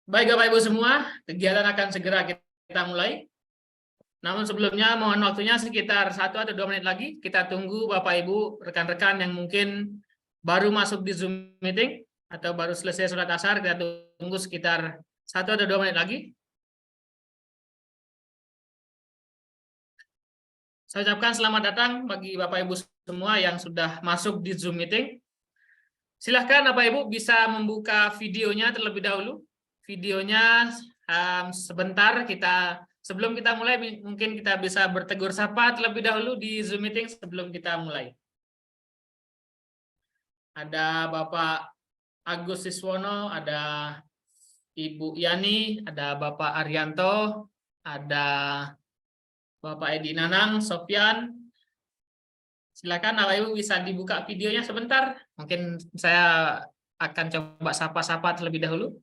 Baik Bapak Ibu semua, kegiatan akan segera kita mulai. Namun sebelumnya mohon waktunya sekitar 1 atau 2 menit lagi. Kita tunggu Bapak Ibu, rekan-rekan yang mungkin baru masuk di Zoom meeting atau baru selesai sholat asar, kita tunggu sekitar 1 atau 2 menit lagi. Saya ucapkan selamat datang bagi Bapak Ibu semua yang sudah masuk di Zoom meeting. Silahkan Bapak Ibu bisa membuka videonya terlebih dahulu. Videonya sebentar, sebelum kita mulai mungkin kita bisa bertegur sapa terlebih dahulu di Zoom meeting sebelum kita mulai. Ada Bapak Agus Siswono, ada Ibu Yani, ada Bapak Arianto, ada Bapak Edi Nanang, Sofyan. Silakan Bapak Ibu bisa dibuka videonya sebentar. Mungkin saya akan coba sapa-sapa terlebih dahulu.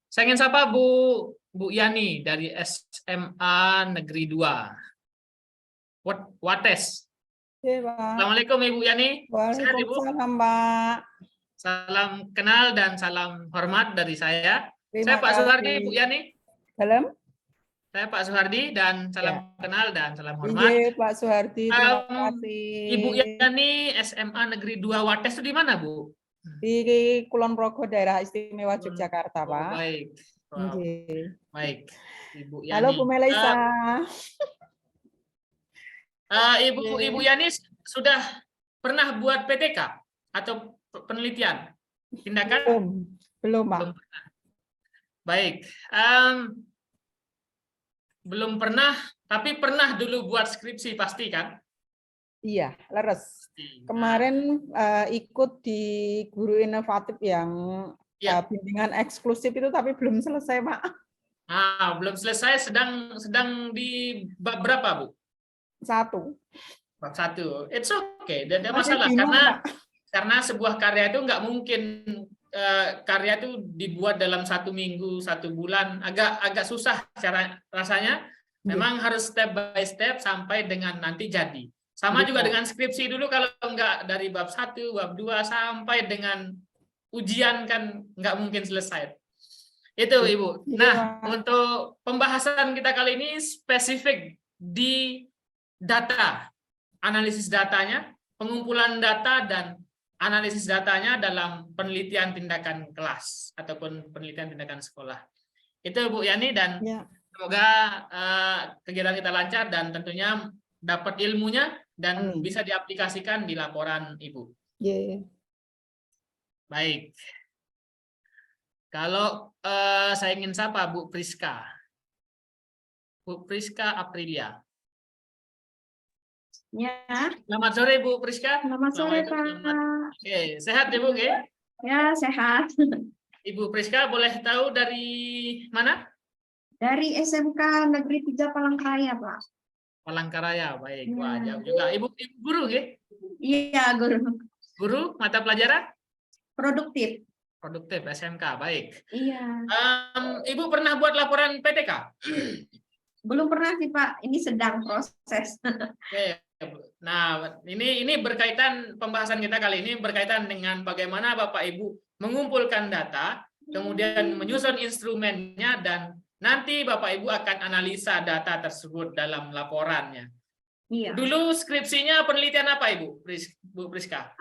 Saya ingin sapa Bu Yani dari SMA Negeri 2. Wates. Oke, Pak. Assalamualaikum Ibu Yani. Sehat Ibu? Waalaikumsalam, Pak. Salam kenal dan salam hormat dari saya. Terima Saya Pak kasih. Suhardi, Bu Yani. Salam. Saya Pak Suhardi dan salam kenal dan salam hormat. Iya, Pak Suhardi, terima kasih. Ibu Yani SMA Negeri 2 Wates itu di mana, Bu? Di Kulon Progo, daerah istimewa Yogyakarta, Pak. Baik. Wow. Okay. Baik, Ibu Yani. Halo Bu Melisa. Ibu Yani sudah pernah buat PTK atau penelitian tindakan? Belum Pak. Belum pernah. Baik, belum pernah, tapi pernah dulu buat skripsi pasti kan? Iya, leres. Kemarin ikut di Guru Inovatif yang bimbingan eksklusif itu, tapi belum selesai Pak. Belum selesai, sedang di bab berapa Bu? 1. Bab 1. It's okay, tidak masalah bingung, karena sebuah karya itu nggak mungkin karya itu dibuat dalam 1 minggu, 1 bulan, agak susah cara rasanya. Memang harus step by step sampai dengan nanti jadi. Sama juga dengan skripsi dulu, kalau nggak dari bab 1, bab 2 sampai dengan ujian kan nggak mungkin selesai. Itu Ibu. Nah, untuk pembahasan kita kali ini spesifik di data, analisis datanya, pengumpulan data dan analisis datanya dalam penelitian tindakan kelas ataupun penelitian tindakan sekolah. Itu Bu Yani, dan semoga kegiatan kita lancar dan tentunya dapat ilmunya dan bisa diaplikasikan di laporan Ibu. Baik. Kalau saya ingin sapa Bu Priska. Bu Priska Aprilia. Ya. Selamat sore Bu Priska. Selamat sore Pak. Oke, sehat ya Bu? Ya, sehat. Ibu Priska boleh tahu dari mana? Dari SMK Negeri 3 Palangkaraya, Pak. Palangkaraya, baik. Wah, jauh juga. Ibu guru ya? Iya, guru. Guru mata pelajaran? Produktif. Produktif, SMK, baik. Iya. Ibu pernah buat laporan PTK? Belum pernah sih Pak, ini sedang proses. Oke. Nah, ini berkaitan, pembahasan kita kali ini berkaitan dengan bagaimana Bapak Ibu mengumpulkan data, kemudian menyusun instrumennya, dan nanti Bapak Ibu akan analisa data tersebut dalam laporannya. Iya. Dulu skripsinya penelitian apa Ibu Priska?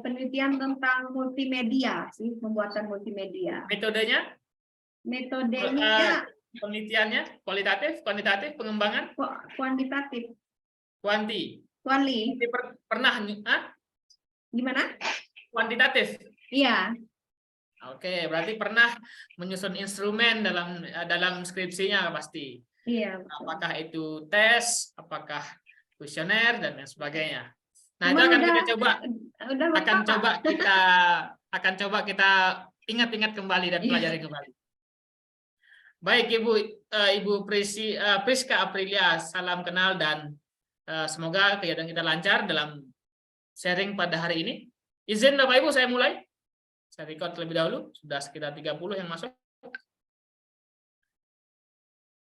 Penelitian tentang multimedia sih, pembuatan multimedia. Metodenya? Metodenya penelitiannya kualitatif, kuantitatif, pengembangan? Kuantitatif. Kuanti. Pernah? Gimana? Kuantitatif. Iya. Oke, berarti pernah menyusun instrumen dalam skripsinya pasti. Iya. Apakah itu tes, apakah kuesioner dan lain sebagainya. Nah, itu akan kita coba. Akan coba kita ingat-ingat kembali dan pelajari kembali. Baik Ibu Priska Aprilia, salam kenal dan semoga kegiatan kita lancar dalam sharing pada hari ini. Izin Bapak Ibu saya mulai. Saya record terlebih dahulu, sudah sekitar 30 yang masuk.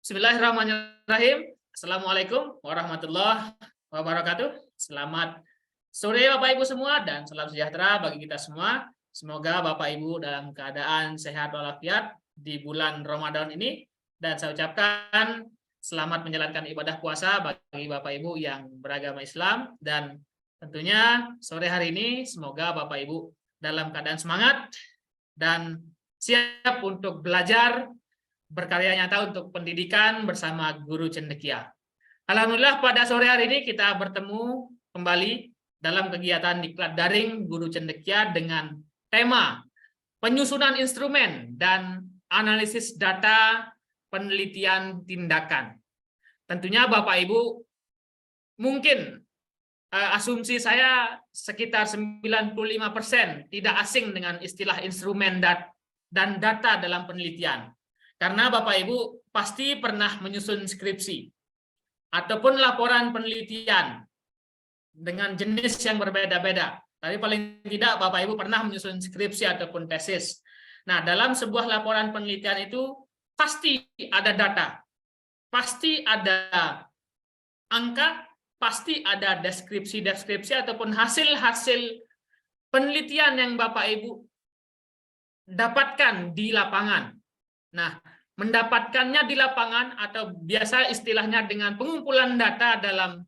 Bismillahirrahmanirrahim. Assalamualaikum warahmatullahi wabarakatuh. Selamat sore Bapak Ibu semua dan salam sejahtera bagi kita semua. Semoga Bapak Ibu dalam keadaan sehat walafiat di bulan Ramadan ini, dan saya ucapkan selamat menjalankan ibadah puasa bagi Bapak Ibu yang beragama Islam, dan tentunya sore hari ini semoga Bapak Ibu dalam keadaan semangat dan siap untuk belajar berkarya nyata untuk pendidikan bersama Guru Cendekia. Alhamdulillah pada sore hari ini kita bertemu kembali dalam kegiatan diklat daring Guru Cendekia dengan tema penyusunan instrumen dan analisis data penelitian tindakan. Tentunya Bapak Ibu mungkin asumsi saya sekitar 95% tidak asing dengan istilah instrumen dan data dalam penelitian. Karena Bapak Ibu pasti pernah menyusun skripsi ataupun laporan penelitian dengan jenis yang berbeda-beda. Tapi paling tidak Bapak Ibu pernah menyusun skripsi ataupun tesis. Nah, dalam sebuah laporan penelitian itu pasti ada data, pasti ada angka, pasti ada deskripsi ataupun hasil-hasil penelitian yang Bapak Ibu dapatkan di lapangan. Nah, mendapatkannya di lapangan atau biasa istilahnya dengan pengumpulan data dalam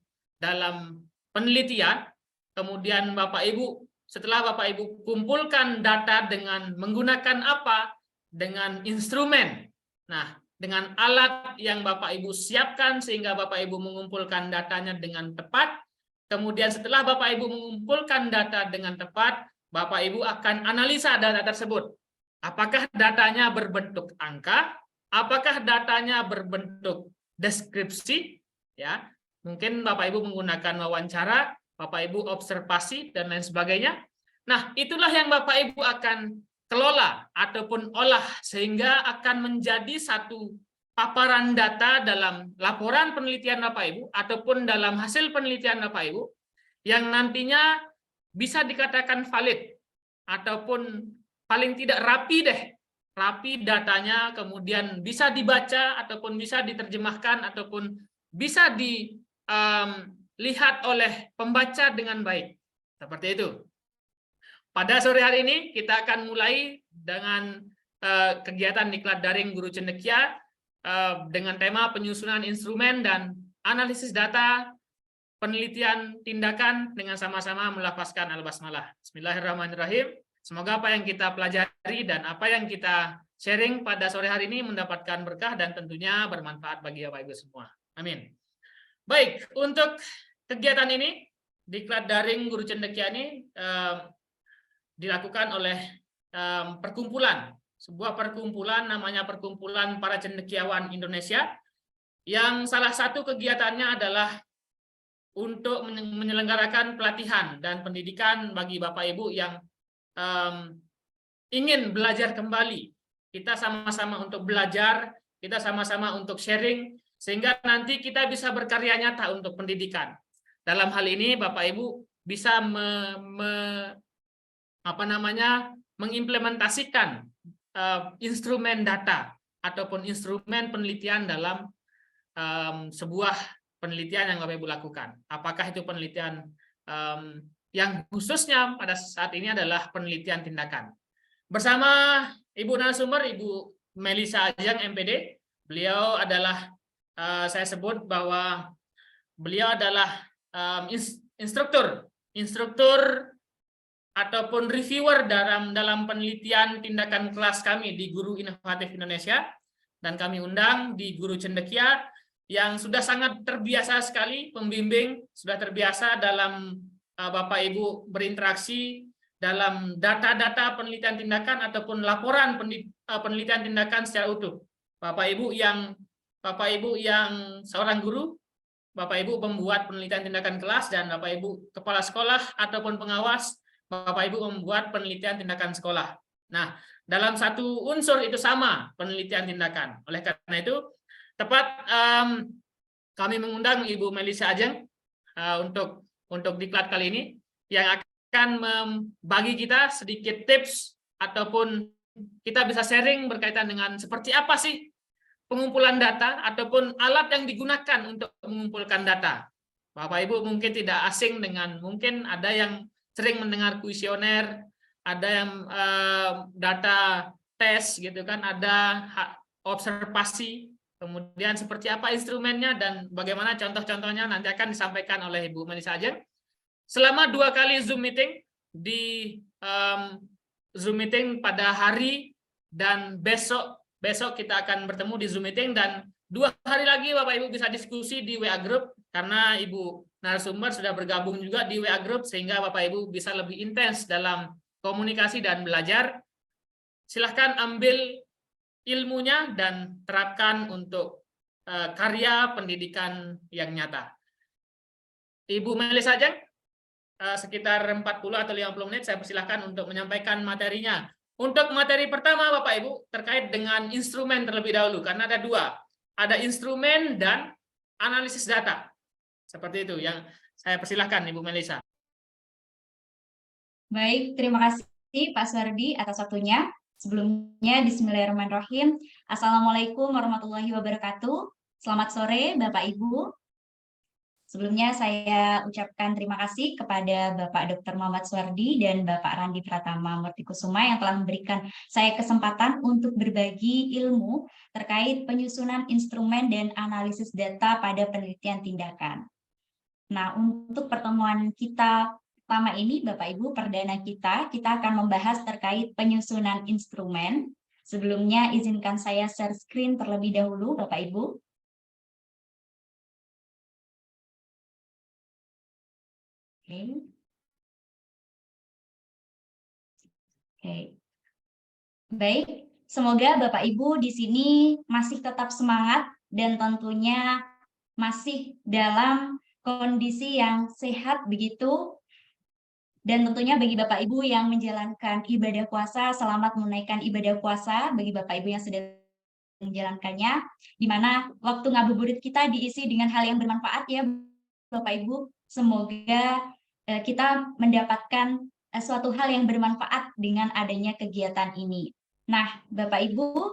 penelitian, kemudian Bapak Ibu setelah Bapak Ibu kumpulkan data dengan menggunakan apa? Dengan instrumen. Nah, dengan alat yang Bapak Ibu siapkan sehingga Bapak Ibu mengumpulkan datanya dengan tepat. Kemudian setelah Bapak Ibu mengumpulkan data dengan tepat, Bapak Ibu akan analisa data tersebut. Apakah datanya berbentuk angka? Apakah datanya berbentuk deskripsi? Ya, mungkin Bapak Ibu menggunakan wawancara, Bapak Ibu observasi, dan lain sebagainya. Nah, itulah yang Bapak Ibu akan kelola ataupun olah sehingga akan menjadi satu paparan data dalam laporan penelitian Bapak Ibu ataupun dalam hasil penelitian Bapak Ibu yang nantinya bisa dikatakan valid ataupun paling tidak rapi datanya, kemudian bisa dibaca ataupun bisa diterjemahkan ataupun bisa dilihat oleh pembaca dengan baik. Seperti itu. Pada sore hari ini kita akan mulai dengan kegiatan diklat daring Guru Cendekia dengan tema penyusunan instrumen dan analisis data penelitian tindakan dengan sama-sama melafazkan al-basmalah. Bismillahirrahmanirrahim. Semoga apa yang kita pelajari dan apa yang kita sharing pada sore hari ini mendapatkan berkah dan tentunya bermanfaat bagi Bapak Ibu semua. Amin. Baik, untuk kegiatan ini diklat daring Guru Cendekia ini dilakukan oleh sebuah perkumpulan namanya Perkumpulan Para Cendekiawan Indonesia, yang salah satu kegiatannya adalah untuk menyelenggarakan pelatihan dan pendidikan bagi Bapak Ibu yang ingin belajar kembali. Kita sama-sama untuk belajar, kita sama-sama untuk sharing, sehingga nanti kita bisa berkarya nyata untuk pendidikan. Dalam hal ini Bapak Ibu bisa mengimplementasikan instrumen data ataupun instrumen penelitian dalam sebuah penelitian yang Bapak Ibu lakukan. Apakah itu penelitian yang khususnya pada saat ini adalah penelitian tindakan. Bersama Ibu narasumber, Ibu Melisa Ajeng, MPD. Beliau adalah, saya sebut bahwa beliau adalah instruktur ataupun reviewer dalam penelitian tindakan kelas kami di Guru Inovatif Indonesia, dan kami undang di Guru Cendekia yang sudah sangat terbiasa sekali pembimbing, sudah terbiasa dalam Bapak Ibu berinteraksi dalam data-data penelitian tindakan ataupun laporan penelitian tindakan secara utuh. Bapak Ibu yang seorang guru, Bapak Ibu membuat penelitian tindakan kelas, dan Bapak Ibu kepala sekolah ataupun pengawas, Bapak Ibu membuat penelitian tindakan sekolah. Nah, dalam satu unsur itu sama penelitian tindakan. Oleh karena itu, tepat kami mengundang Ibu Melisa Ajeng untuk diklat kali ini yang akan membagi kita sedikit tips ataupun kita bisa sharing berkaitan dengan seperti apa sih pengumpulan data ataupun alat yang digunakan untuk mengumpulkan data. Bapak Ibu mungkin tidak asing dengan, mungkin ada yang sering mendengar kuesioner, ada yang data tes gitu kan, ada observasi, kemudian seperti apa instrumennya dan bagaimana contoh-contohnya nanti akan disampaikan oleh Ibu Melisa Ajeng. Selama 2 kali Zoom meeting, di Zoom meeting pada hari dan besok kita akan bertemu di Zoom meeting, dan 2 hari lagi Bapak Ibu bisa diskusi di WA Group karena Ibu narasumber sudah bergabung juga di WA Group, sehingga Bapak Ibu bisa lebih intens dalam komunikasi dan belajar. Silahkan ambil ilmunya dan terapkan untuk karya pendidikan yang nyata. Ibu Melisa Ajeng, sekitar 40 atau 50 menit saya persilahkan untuk menyampaikan materinya. Untuk materi pertama Bapak Ibu terkait dengan instrumen terlebih dahulu, karena ada 2. Ada instrumen dan analisis data. Seperti itu yang saya persilahkan Ibu Melisa. Baik, terima kasih Pak Suwardi atas waktunya. Sebelumnya, bismillahirrahmanirrahim. Assalamualaikum warahmatullahi wabarakatuh. Selamat sore Bapak Ibu. Sebelumnya saya ucapkan terima kasih kepada Bapak Dr. Muhammad Suwardi dan Bapak Randi Pratama Murtikusuma yang telah memberikan saya kesempatan untuk berbagi ilmu terkait penyusunan instrumen dan analisis data pada penelitian tindakan. Nah, untuk pertemuan kita pertama ini, Bapak Ibu, perdana kita akan membahas terkait penyusunan instrumen. Sebelumnya, izinkan saya share screen terlebih dahulu, Bapak Ibu. Oke. Baik, semoga Bapak Ibu di sini masih tetap semangat dan tentunya masih dalam kondisi yang sehat begitu. Dan tentunya bagi Bapak Ibu yang menjalankan ibadah puasa, selamat menunaikan ibadah puasa bagi Bapak Ibu yang sedang menjalankannya, di mana waktu ngabuburit kita diisi dengan hal yang bermanfaat ya Bapak Ibu. Semoga kita mendapatkan suatu hal yang bermanfaat dengan adanya kegiatan ini. Nah, Bapak Ibu,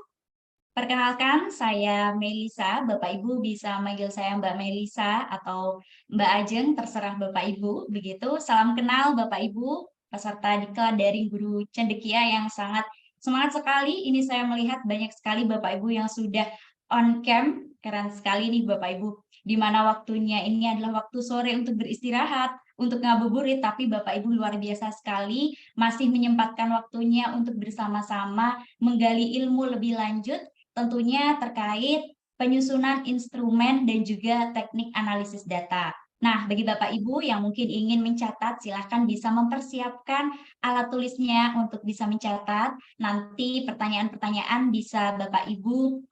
perkenalkan saya Melisa. Bapak Ibu bisa manggil saya Mbak Melisa atau Mbak Ajeng, terserah Bapak Ibu. Begitu, salam kenal Bapak Ibu, peserta diklat dari Guru Cendekia yang sangat semangat sekali. Ini saya melihat banyak sekali Bapak Ibu yang sudah on cam. Keren sekali nih Bapak Ibu. Di mana waktunya ini adalah waktu sore untuk beristirahat, untuk ngabuburit, tapi Bapak Ibu luar biasa sekali masih menyempatkan waktunya untuk bersama-sama menggali ilmu lebih lanjut, tentunya terkait penyusunan instrumen dan juga teknik analisis data. Nah, bagi Bapak Ibu yang mungkin ingin mencatat, silahkan bisa mempersiapkan alat tulisnya untuk bisa mencatat. Nanti pertanyaan-pertanyaan bisa Bapak Ibu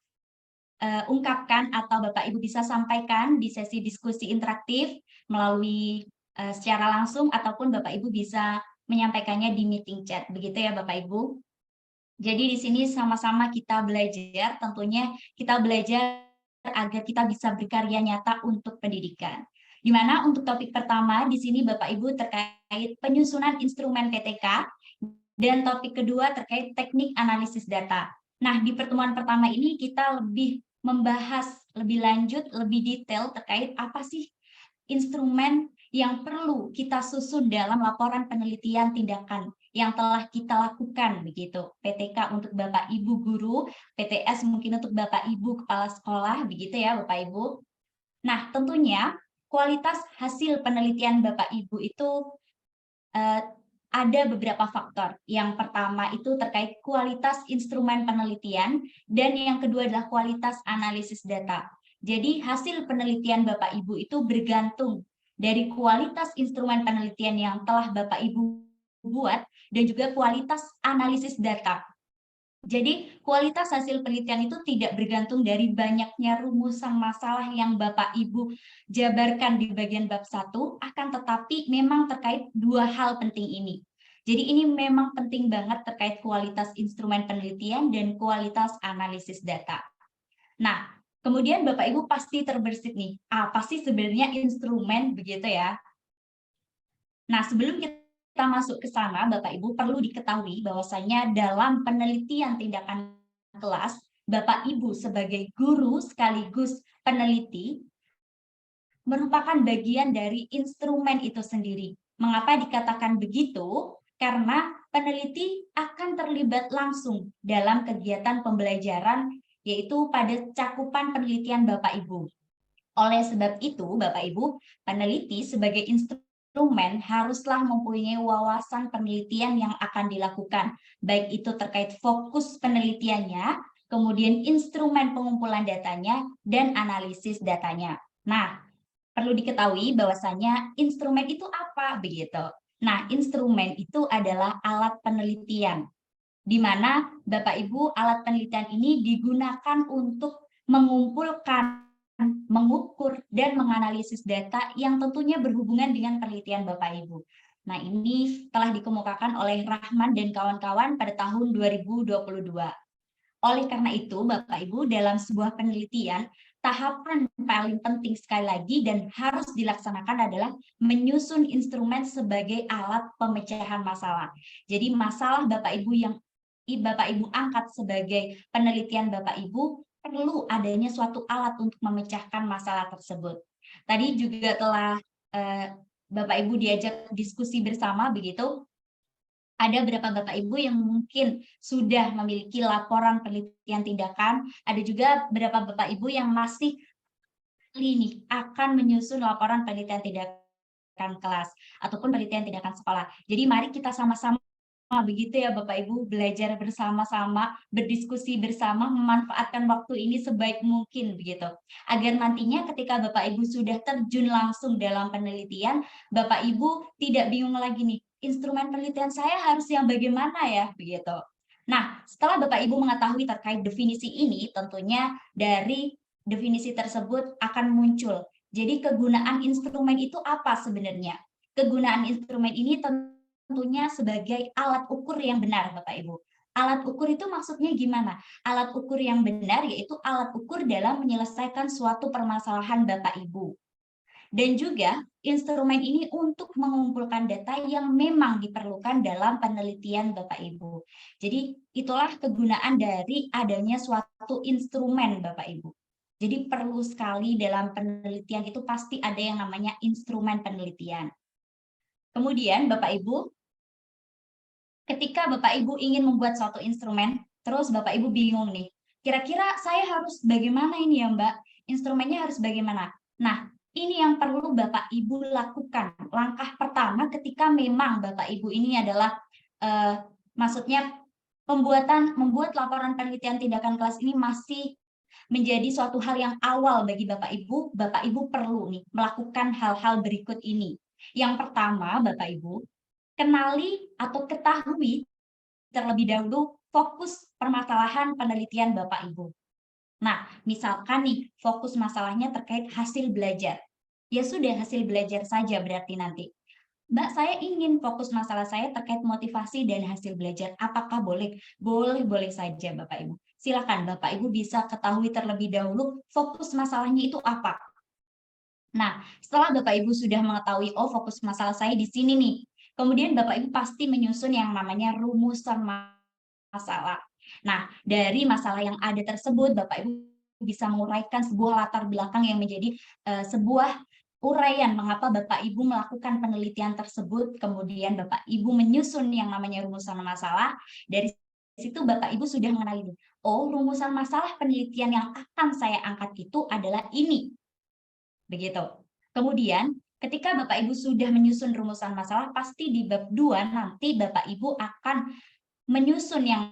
ungkapkan atau Bapak Ibu bisa sampaikan di sesi diskusi interaktif melalui secara langsung ataupun Bapak Ibu bisa menyampaikannya di meeting chat. Begitu ya Bapak Ibu. Jadi di sini sama-sama kita belajar, tentunya kita belajar agar kita bisa berkarya nyata untuk pendidikan. Di mana untuk topik pertama di sini Bapak Ibu terkait penyusunan instrumen PTK dan topik kedua terkait teknik analisis data. Nah, di pertemuan pertama ini kita lebih membahas lebih lanjut, lebih detail terkait apa sih instrumen yang perlu kita susun dalam laporan penelitian tindakan yang telah kita lakukan begitu. PTK untuk Bapak Ibu guru, PTS mungkin untuk Bapak Ibu kepala sekolah, begitu ya Bapak Ibu. Nah, tentunya kualitas hasil penelitian Bapak Ibu itu ada beberapa faktor. Yang pertama itu terkait kualitas instrumen penelitian dan yang kedua adalah kualitas analisis data. Jadi hasil penelitian Bapak Ibu itu bergantung dari kualitas instrumen penelitian yang telah Bapak Ibu buat dan juga kualitas analisis data. Jadi kualitas hasil penelitian itu tidak bergantung dari banyaknya rumusan masalah yang Bapak Ibu jabarkan di bagian bab 1, akan tetapi memang terkait 2 hal penting ini. Jadi ini memang penting banget terkait kualitas instrumen penelitian dan kualitas analisis data. Nah, kemudian Bapak Ibu pasti terbersit nih, apa sih sebenarnya instrumen begitu ya? Nah, sebelum kita masuk ke sana, Bapak Ibu perlu diketahui bahwasanya dalam penelitian tindakan kelas, Bapak Ibu sebagai guru sekaligus peneliti merupakan bagian dari instrumen itu sendiri. Mengapa dikatakan begitu? Karena peneliti akan terlibat langsung dalam kegiatan pembelajaran, yaitu pada cakupan penelitian Bapak Ibu. Oleh sebab itu, Bapak Ibu, peneliti sebagai instrumen haruslah mempunyai wawasan penelitian yang akan dilakukan, baik itu terkait fokus penelitiannya, kemudian instrumen pengumpulan datanya, dan analisis datanya. Nah, perlu diketahui bahwasanya instrumen itu apa begitu. Nah, instrumen itu adalah alat penelitian, di mana Bapak Ibu alat penelitian ini digunakan untuk mengumpulkan, mengukur, dan menganalisis data yang tentunya berhubungan dengan penelitian Bapak Ibu. Nah, ini telah dikemukakan oleh Rahman dan kawan-kawan pada tahun 2022. Oleh karena itu, Bapak Ibu, dalam sebuah penelitian, tahapan paling penting sekali lagi dan harus dilaksanakan adalah menyusun instrumen sebagai alat pemecahan masalah. Jadi masalah Bapak Ibu yang Bapak Ibu angkat sebagai penelitian Bapak Ibu, perlu adanya suatu alat untuk memecahkan masalah tersebut. Tadi juga telah Bapak Ibu diajak diskusi bersama begitu. Ada beberapa Bapak Ibu yang mungkin sudah memiliki laporan penelitian tindakan, ada juga beberapa Bapak Ibu yang masih ini akan menyusun laporan penelitian tindakan kelas ataupun penelitian tindakan sekolah. Jadi mari kita sama-sama begitu ya Bapak Ibu, belajar bersama-sama, berdiskusi bersama, memanfaatkan waktu ini sebaik mungkin begitu. Agar nantinya ketika Bapak Ibu sudah terjun langsung dalam penelitian, Bapak Ibu tidak bingung lagi nih, instrumen penelitian saya harus yang bagaimana ya begitu. Nah, setelah Bapak Ibu mengetahui terkait definisi ini, tentunya dari definisi tersebut akan muncul. Jadi kegunaan instrumen itu apa sebenarnya? Kegunaan instrumen ini tentunya sebagai alat ukur yang benar, Bapak Ibu. Alat ukur itu maksudnya gimana? Alat ukur yang benar yaitu alat ukur dalam menyelesaikan suatu permasalahan Bapak Ibu. Dan juga instrumen ini untuk mengumpulkan data yang memang diperlukan dalam penelitian Bapak Ibu. Jadi itulah kegunaan dari adanya suatu instrumen Bapak Ibu. Jadi perlu sekali dalam penelitian itu pasti ada yang namanya instrumen penelitian. Kemudian Bapak Ibu, ketika Bapak Ibu ingin membuat suatu instrumen, terus Bapak Ibu bingung nih, kira-kira saya harus bagaimana ini ya Mbak? Instrumennya harus bagaimana? Nah, ini yang perlu Bapak Ibu lakukan. Langkah pertama ketika memang Bapak Ibu ini adalah, maksudnya membuat laporan penelitian tindakan kelas ini masih menjadi suatu hal yang awal bagi Bapak Ibu perlu nih melakukan hal-hal berikut ini. Yang pertama, Bapak Ibu, kenali atau ketahui terlebih dahulu fokus permasalahan penelitian Bapak Ibu. Nah, misalkan nih fokus masalahnya terkait hasil belajar. Ya sudah, hasil belajar saja berarti nanti. Mbak, saya ingin fokus masalah saya terkait motivasi dan hasil belajar. Apakah boleh? Boleh saja Bapak Ibu. Silakan Bapak Ibu bisa ketahui terlebih dahulu fokus masalahnya itu apa. Nah, setelah Bapak Ibu sudah mengetahui, oh fokus masalah saya di sini nih. Kemudian Bapak Ibu pasti menyusun yang namanya rumusan masalah. Nah, dari masalah yang ada tersebut, Bapak Ibu bisa menguraikan sebuah latar belakang yang menjadi sebuah uraian mengapa Bapak Ibu melakukan penelitian tersebut, kemudian Bapak Ibu menyusun yang namanya rumusan masalah. Dari situ Bapak Ibu sudah mengenali, oh rumusan masalah penelitian yang akan saya angkat itu adalah ini. Begitu. Kemudian ketika Bapak Ibu sudah menyusun rumusan masalah, pasti di bab 2 nanti Bapak Ibu akan menyusun yang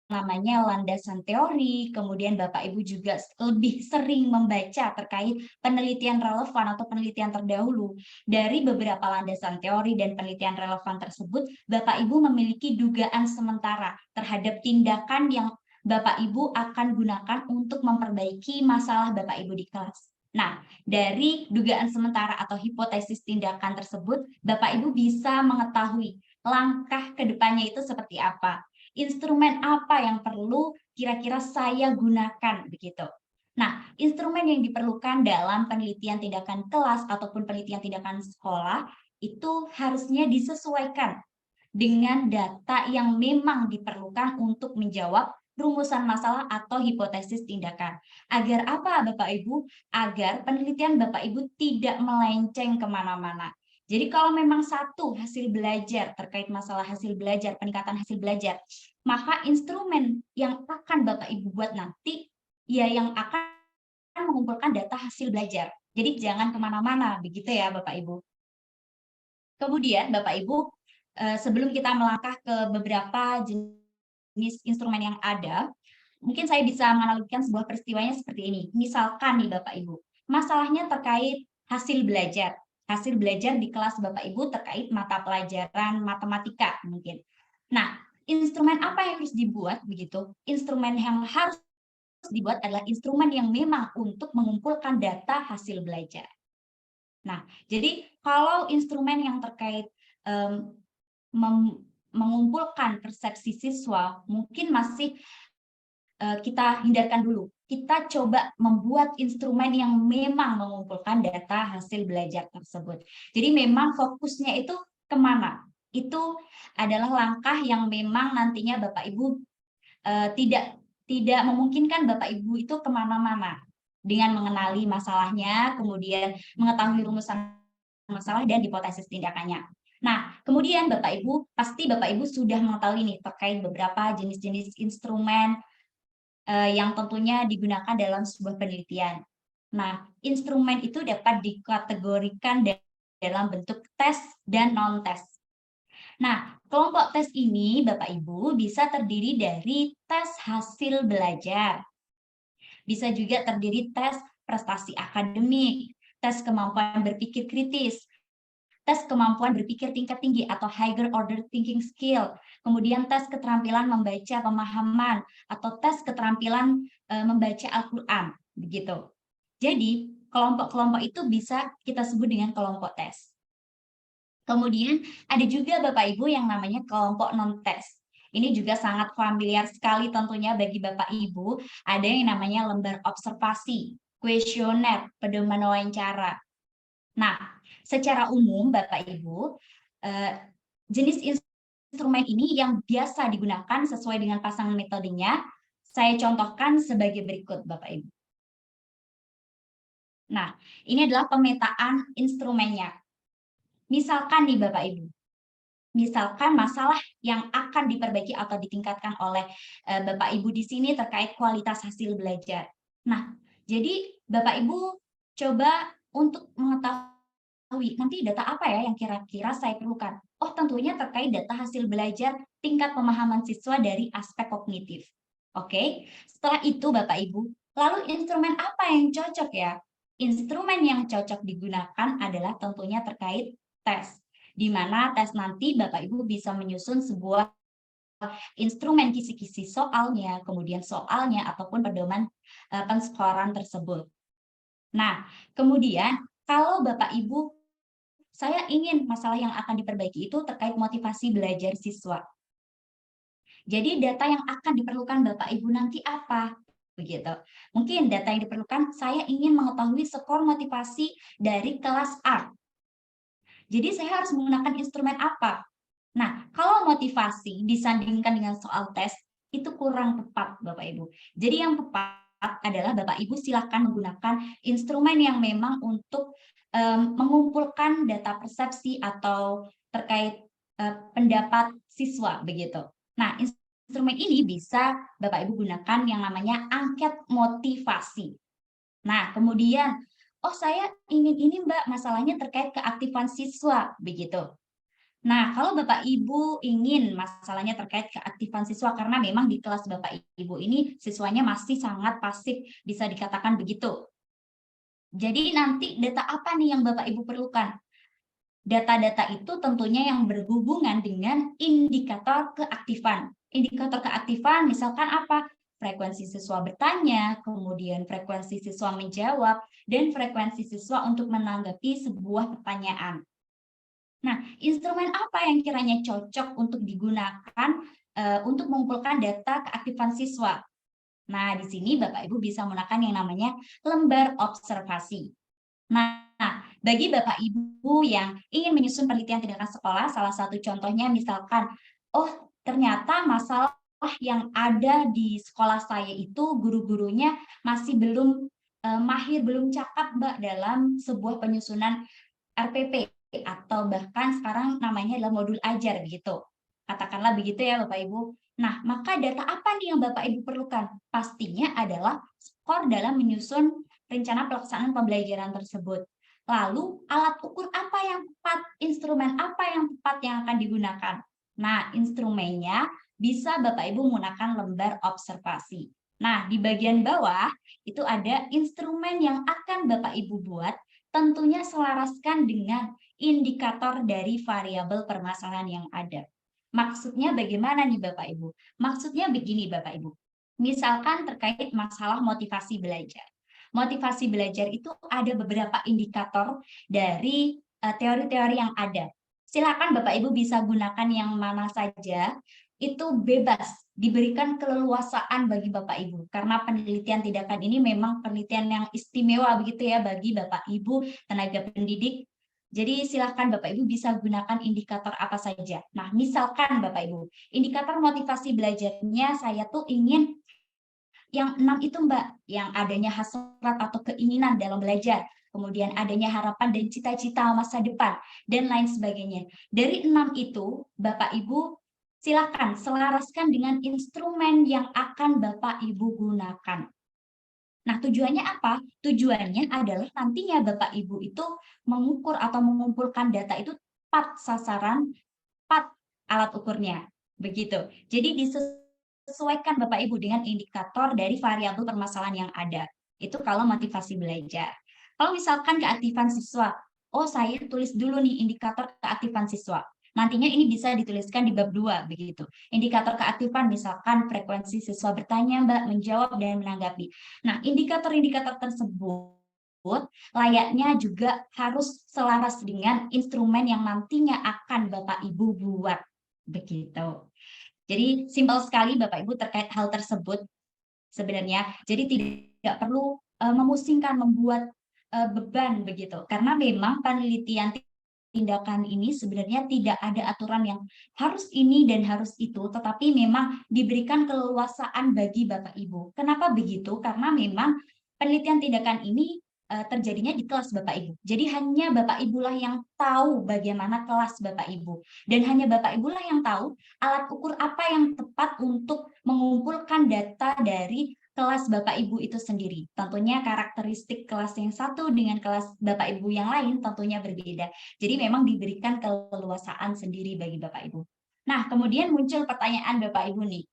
namanya landasan teori, kemudian Bapak Ibu juga lebih sering membaca terkait penelitian relevan atau penelitian terdahulu. Dari beberapa landasan teori dan penelitian relevan tersebut, Bapak Ibu memiliki dugaan sementara terhadap tindakan yang Bapak Ibu akan gunakan untuk memperbaiki masalah Bapak Ibu di kelas. Nah, dari dugaan sementara atau hipotesis tindakan tersebut, Bapak Ibu bisa mengetahui langkah ke depannya itu seperti apa. Instrumen apa yang perlu kira-kira saya gunakan begitu. Nah, instrumen yang diperlukan dalam penelitian tindakan kelas ataupun penelitian tindakan sekolah itu harusnya disesuaikan dengan data yang memang diperlukan untuk menjawab rumusan masalah atau hipotesis tindakan. Agar apa Bapak Ibu? Agar penelitian Bapak Ibu tidak melenceng kemana-mana. Jadi kalau memang satu hasil belajar terkait masalah hasil belajar, peningkatan hasil belajar, maka instrumen yang akan Bapak Ibu buat nanti ya yang akan mengumpulkan data hasil belajar. Jadi jangan kemana-mana, begitu ya Bapak Ibu. Kemudian Bapak Ibu, sebelum kita melangkah ke beberapa jenis instrumen yang ada, mungkin saya bisa menganalogikan sebuah peristiwanya seperti ini. Misalkan nih Bapak Ibu, masalahnya terkait hasil belajar. Hasil belajar di kelas Bapak Ibu terkait mata pelajaran matematika mungkin. Nah, instrumen apa yang harus dibuat begitu? Instrumen yang harus dibuat adalah instrumen yang memang untuk mengumpulkan data hasil belajar. Nah, jadi kalau instrumen yang terkait mengumpulkan persepsi siswa mungkin masih kita hindarkan dulu. Kita coba membuat instrumen yang memang mengumpulkan data hasil belajar tersebut. Jadi memang fokusnya itu kemana? Itu adalah langkah yang memang nantinya Bapak Ibu tidak memungkinkan Bapak Ibu itu kemana-mana dengan mengenali masalahnya, kemudian mengetahui rumusan masalah dan hipotesis tindakannya. Nah, kemudian Bapak Ibu, pasti Bapak Ibu sudah mengetahui nih terkait beberapa jenis-jenis instrumen yang tentunya digunakan dalam sebuah penelitian. Nah, instrumen itu dapat dikategorikan dalam bentuk tes dan non-tes. Nah, kelompok tes ini, Bapak Ibu, bisa terdiri dari tes hasil belajar. Bisa juga terdiri tes prestasi akademik, tes kemampuan berpikir kritis, tes kemampuan berpikir tingkat tinggi atau higher order thinking skill, kemudian tes keterampilan membaca pemahaman atau tes keterampilan membaca Al-Quran, begitu. Jadi, kelompok-kelompok itu bisa kita sebut dengan kelompok tes. Kemudian ada juga Bapak Ibu yang namanya kelompok non-tes. Ini juga sangat familiar sekali tentunya bagi Bapak Ibu. Ada yang namanya lembar observasi, kuesioner, pedoman wawancara. Nah, secara umum Bapak Ibu, jenis instrumen ini yang biasa digunakan sesuai dengan pasangan metodenya, saya contohkan sebagai berikut Bapak Ibu. Nah, ini adalah pemetaan instrumennya. Misalkan nih Bapak Ibu, misalkan masalah yang akan diperbaiki atau ditingkatkan oleh Bapak Ibu di sini terkait kualitas hasil belajar. Nah, jadi Bapak Ibu coba untuk mengetahui nanti data apa ya yang kira-kira saya perlukan. Oh, tentunya terkait data hasil belajar tingkat pemahaman siswa dari aspek kognitif. Oke, setelah itu Bapak Ibu, lalu instrumen apa yang cocok ya? Instrumen yang cocok digunakan adalah tentunya terkait tes, di mana tes nanti Bapak Ibu bisa menyusun sebuah instrumen kisi-kisi soalnya, kemudian soalnya ataupun pedoman penskoran tersebut. Nah, kemudian kalau Bapak Ibu, saya ingin masalah yang akan diperbaiki itu terkait motivasi belajar siswa. Jadi data yang akan diperlukan Bapak Ibu nanti apa? Begitu. Mungkin data yang diperlukan, saya ingin mengetahui skor motivasi dari kelas A. Jadi saya harus menggunakan instrumen apa? Nah, kalau motivasi disandingkan dengan soal tes, itu kurang tepat Bapak Ibu. Jadi yang tepat adalah Bapak Ibu silakan menggunakan instrumen yang memang untuk mengumpulkan data persepsi atau terkait pendapat siswa begitu. Nah, instrumen ini bisa Bapak Ibu gunakan yang namanya angket motivasi. Nah, kemudian oh saya ingin ini Mbak, masalahnya terkait keaktifan siswa, begitu. Nah, kalau Bapak Ibu ingin masalahnya terkait keaktifan siswa, karena memang di kelas Bapak Ibu ini siswanya masih sangat pasif, bisa dikatakan begitu. Jadi nanti data apa nih yang Bapak Ibu perlukan? Data-data itu tentunya yang berhubungan dengan indikator keaktifan. Indikator keaktifan misalkan apa? Frekuensi siswa bertanya, kemudian frekuensi siswa menjawab, dan frekuensi siswa untuk menanggapi sebuah pertanyaan. Nah, instrumen apa yang kiranya cocok untuk digunakan untuk mengumpulkan data keaktifan siswa? Nah, di sini Bapak Ibu bisa menggunakan yang namanya lembar observasi. Nah, bagi Bapak Ibu yang ingin menyusun penelitian tindakan sekolah, salah satu contohnya misalkan, oh ternyata masalah yang ada di sekolah saya itu guru-gurunya masih belum mahir, belum cakap Mbak dalam sebuah penyusunan RPP. atau bahkan sekarang namanya adalah modul ajar begitu. Katakanlah begitu ya Bapak Ibu. Nah, maka data apa nih yang Bapak Ibu perlukan? Pastinya adalah skor dalam menyusun rencana pelaksanaan pembelajaran tersebut. Lalu alat ukur apa yang tepat, instrumen apa yang tepat yang akan digunakan. Nah, instrumennya bisa Bapak Ibu menggunakan lembar observasi. Nah, di bagian bawah itu ada instrumen yang akan Bapak Ibu buat, tentunya selaraskan dengan indikator dari variabel permasalahan yang ada. Maksudnya bagaimana nih Bapak Ibu? Maksudnya begini Bapak Ibu. Misalkan terkait masalah motivasi belajar. Motivasi belajar itu ada beberapa indikator dari teori-teori yang ada. Silakan Bapak Ibu bisa gunakan yang mana saja, itu bebas, diberikan keleluasaan bagi Bapak Ibu. Karena penelitian tindakan ini memang penelitian yang istimewa begitu ya bagi Bapak Ibu tenaga pendidik. Jadi silakan Bapak Ibu bisa gunakan indikator apa saja. Nah, misalkan Bapak Ibu, indikator motivasi belajarnya saya tuh ingin yang 6 itu Mbak, yang adanya hasrat atau keinginan dalam belajar, kemudian adanya harapan dan cita-cita masa depan, dan lain sebagainya. Dari 6 itu, Bapak Ibu silakan selaraskan dengan instrumen yang akan Bapak Ibu gunakan. Nah, tujuannya apa? Tujuannya adalah nantinya Bapak Ibu itu mengukur atau mengumpulkan data itu tepat sasaran, tepat alat ukurnya. Begitu. Jadi disesuaikan Bapak Ibu dengan indikator dari variabel permasalahan yang ada. Itu kalau motivasi belajar. Kalau misalkan keaktifan siswa, oh saya tulis dulu nih indikator keaktifan siswa. Nantinya ini bisa dituliskan di bab 2 begitu. Indikator keaktifan misalkan frekuensi siswa bertanya, Mbak, menjawab dan menanggapi. Nah, indikator-indikator tersebut layaknya juga harus selaras dengan instrumen yang nantinya akan Bapak Ibu buat begitu. Jadi simpel sekali Bapak Ibu terkait hal tersebut sebenarnya. Jadi tidak perlu memusingkan, membuat beban begitu. Karena memang penelitian tindakan ini sebenarnya tidak ada aturan yang harus ini dan harus itu, tetapi memang diberikan keleluasaan bagi Bapak Ibu. Kenapa begitu? Karena memang penelitian tindakan ini terjadinya di kelas Bapak Ibu. Jadi hanya Bapak Ibulah yang tahu bagaimana kelas Bapak Ibu. Dan hanya Bapak Ibulah yang tahu alat ukur apa yang tepat untuk mengumpulkan data dari kelas Bapak Ibu itu sendiri. Tentunya karakteristik kelas yang satu dengan kelas Bapak Ibu yang lain tentunya berbeda. Jadi memang diberikan keleluasaan sendiri bagi Bapak Ibu. Nah, kemudian muncul pertanyaan Bapak Ibu nih.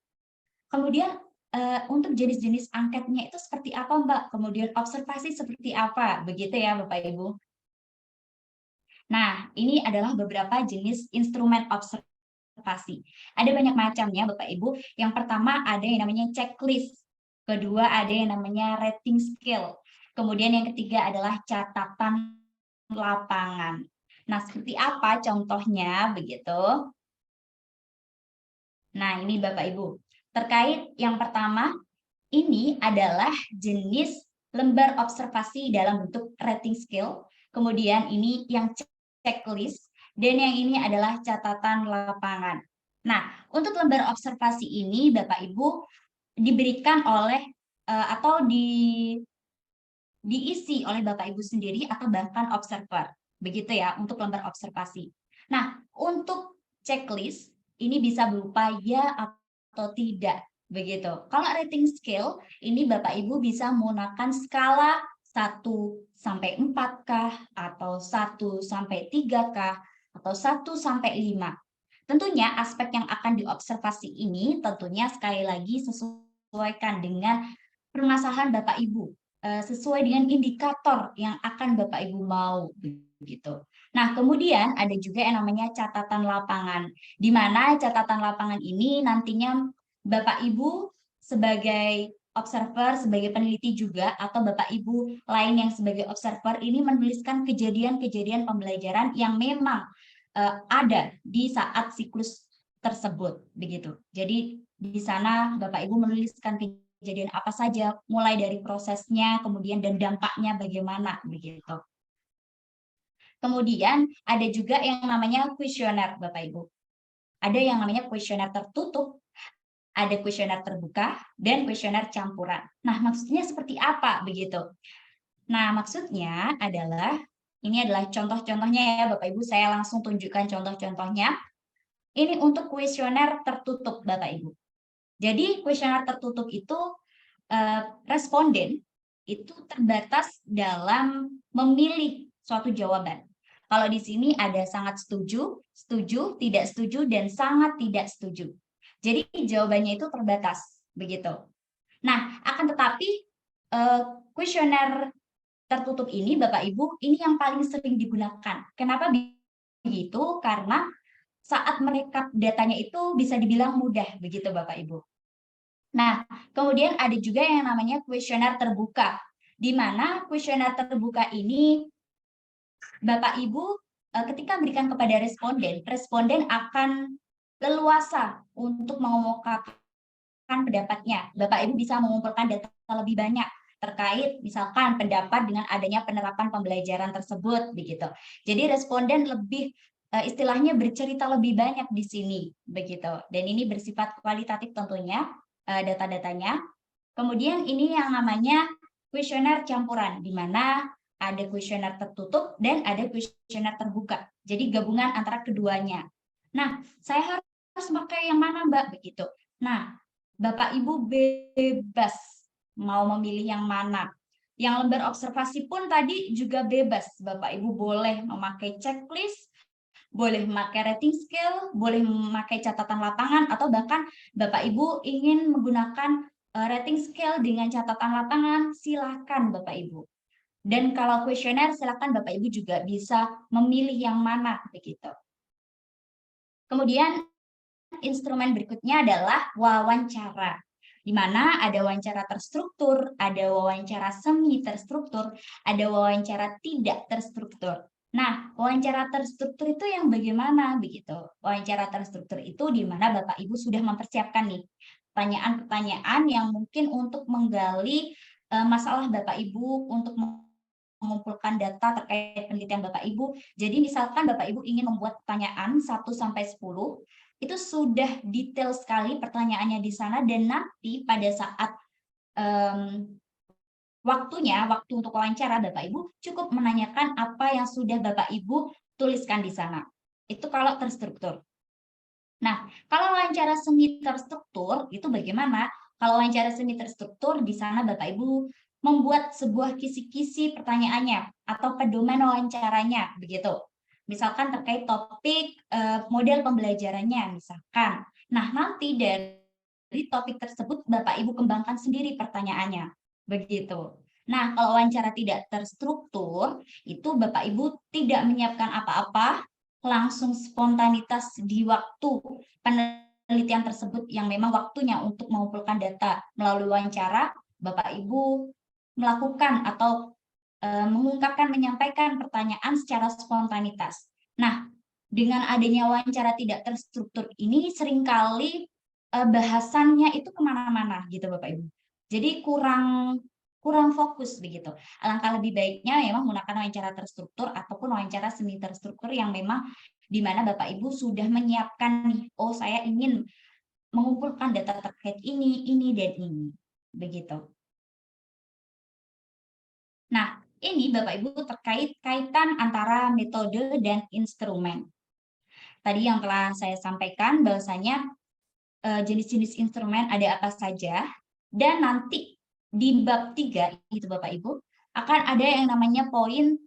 Kemudian untuk jenis-jenis angketnya itu seperti apa, Mbak? Kemudian observasi seperti apa? Begitu ya, Bapak Ibu. Nah, ini adalah beberapa jenis instrumen observasi. Ada banyak macamnya, Bapak Ibu. Yang pertama ada yang namanya checklist. Kedua ada yang namanya rating scale. Kemudian yang ketiga adalah catatan lapangan. Nah, seperti apa contohnya begitu? Nah, ini Bapak Ibu. Terkait yang pertama, ini adalah jenis lembar observasi dalam bentuk rating scale. Kemudian ini yang checklist. Dan yang ini adalah catatan lapangan. Nah, untuk lembar observasi ini Bapak Ibu diberikan oleh atau diisi oleh Bapak Ibu sendiri atau bahkan observer. Begitu ya untuk lembar observasi. Nah, untuk checklist ini bisa berupa ya atau tidak. Begitu. Kalau rating scale ini Bapak Ibu bisa menggunakan skala 1 sampai 4 kah atau 1 sampai 3 kah atau 1 sampai 5. Tentunya aspek yang akan diobservasi ini tentunya sekali lagi sesuaikan dengan permasalahan Bapak Ibu, sesuai dengan indikator yang akan Bapak Ibu mau begitu. Nah, kemudian ada juga yang namanya catatan lapangan, di mana catatan lapangan ini nantinya Bapak Ibu sebagai observer, sebagai peneliti juga, atau Bapak Ibu lain yang sebagai observer ini menuliskan kejadian-kejadian pembelajaran yang memang ada di saat siklus tersebut begitu. Jadi di sana Bapak Ibu menuliskan kejadian apa saja, mulai dari prosesnya, kemudian dan dampaknya bagaimana begitu. Kemudian ada juga yang namanya kuesioner Bapak Ibu. Ada yang namanya kuesioner tertutup, ada kuesioner terbuka, dan kuesioner campuran. Nah, maksudnya seperti apa begitu? Nah, maksudnya adalah Ini adalah contoh-contohnya ya Bapak Ibu, saya langsung tunjukkan contoh-contohnya. Ini untuk kuesioner tertutup Bapak Ibu. Jadi kuesioner tertutup itu responden itu terbatas dalam memilih suatu jawaban. Kalau di sini ada sangat setuju, setuju, tidak setuju, dan sangat tidak setuju. Jadi jawabannya itu terbatas, begitu. Nah, akan tetapi kuesioner tertutup ini, Bapak Ibu, ini yang paling sering digunakan. Kenapa begitu? Karena saat merekap datanya itu bisa dibilang mudah, begitu Bapak Ibu. Nah, kemudian ada juga yang namanya kuesioner terbuka, di mana kuesioner terbuka ini Bapak Ibu ketika berikan kepada responden, responden akan leluasa untuk mengumumkan pendapatnya. Bapak Ibu bisa mengumpulkan data lebih banyak terkait misalkan pendapat dengan adanya penerapan pembelajaran tersebut begitu. Jadi responden lebih istilahnya bercerita lebih banyak di sini begitu. Dan ini bersifat kualitatif tentunya data-datanya. Kemudian ini yang namanya kuesioner campuran, di mana ada kuesioner tertutup dan ada kuesioner terbuka. Jadi gabungan antara keduanya. Nah, saya harus pakai yang mana, Mbak? Begitu. Nah, Bapak Ibu bebas mau memilih yang mana. Yang lembar observasi pun tadi juga bebas. Bapak Ibu boleh memakai checklist, boleh memakai rating scale, boleh memakai catatan lapangan, atau bahkan Bapak Ibu ingin menggunakan rating scale dengan catatan lapangan, silakan Bapak Ibu. Dan kalau kuesioner, silakan Bapak Ibu juga bisa memilih yang mana begitu. Kemudian instrumen berikutnya adalah wawancara, di mana ada wawancara terstruktur, ada wawancara semi terstruktur, ada wawancara tidak terstruktur. Nah, wawancara terstruktur itu yang bagaimana begitu? Wawancara terstruktur itu di mana Bapak Ibu sudah mempersiapkan nih pertanyaan-pertanyaan yang mungkin untuk menggali masalah Bapak Ibu, untuk mengumpulkan data terkait penelitian Bapak Ibu. Jadi misalkan Bapak Ibu ingin membuat pertanyaan 1 sampai 10, itu sudah detail sekali pertanyaannya di sana, dan nanti pada saat waktu untuk wawancara Bapak Ibu cukup menanyakan apa yang sudah Bapak Ibu tuliskan di sana. Itu kalau terstruktur. Nah, kalau wawancara semi terstruktur itu bagaimana? Kalau wawancara semi terstruktur di sana Bapak Ibu membuat sebuah kisi-kisi pertanyaannya atau pedoman wawancaranya begitu. Misalkan terkait topik model pembelajarannya misalkan. Nah, nanti dari topik tersebut Bapak Ibu kembangkan sendiri pertanyaannya. Begitu. Nah, kalau wawancara tidak terstruktur, itu Bapak Ibu tidak menyiapkan apa-apa, langsung spontanitas di waktu penelitian tersebut yang memang waktunya untuk mengumpulkan data melalui wawancara, Bapak Ibu melakukan atau mengungkapkan, menyampaikan pertanyaan secara spontanitas. Nah, dengan adanya wawancara tidak terstruktur ini seringkali bahasannya itu kemana-mana gitu Bapak Ibu. Jadi kurang fokus begitu. Alangkah lebih baiknya memang menggunakan wawancara terstruktur ataupun wawancara semi terstruktur yang memang di mana Bapak Ibu sudah menyiapkan nih, oh saya ingin mengumpulkan data terkait ini, dan ini. Begitu. Nah, ini Bapak Ibu terkait kaitan antara metode dan instrumen. Tadi yang telah saya sampaikan bahwasanya jenis-jenis instrumen ada apa saja, dan nanti di bab 3 itu Bapak Ibu akan ada yang namanya poin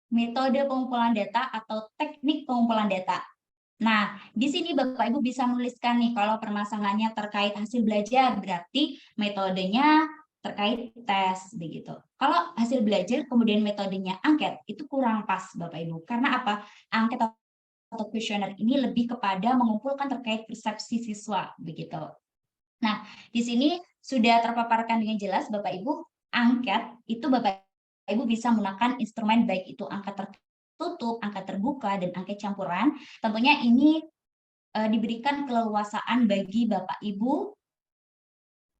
metode pengumpulan data atau teknik pengumpulan data. Nah, di sini Bapak Ibu bisa menuliskan nih kalau permasalahannya terkait hasil belajar, berarti metodenya terkait tes begitu. Kalau hasil belajar kemudian metodenya angket, itu kurang pas Bapak Ibu. Karena apa? Angket atau kuesioner ini lebih kepada mengumpulkan terkait persepsi siswa begitu. Nah, di sini sudah terpaparkan dengan jelas Bapak Ibu, angket itu Bapak Ibu bisa menggunakan instrumen baik itu angket tertutup, angket terbuka, dan angket campuran. Tentunya ini diberikan keleluasaan bagi Bapak Ibu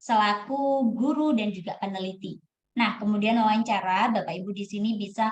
selaku guru dan juga peneliti. Nah, kemudian wawancara, Bapak Ibu di sini bisa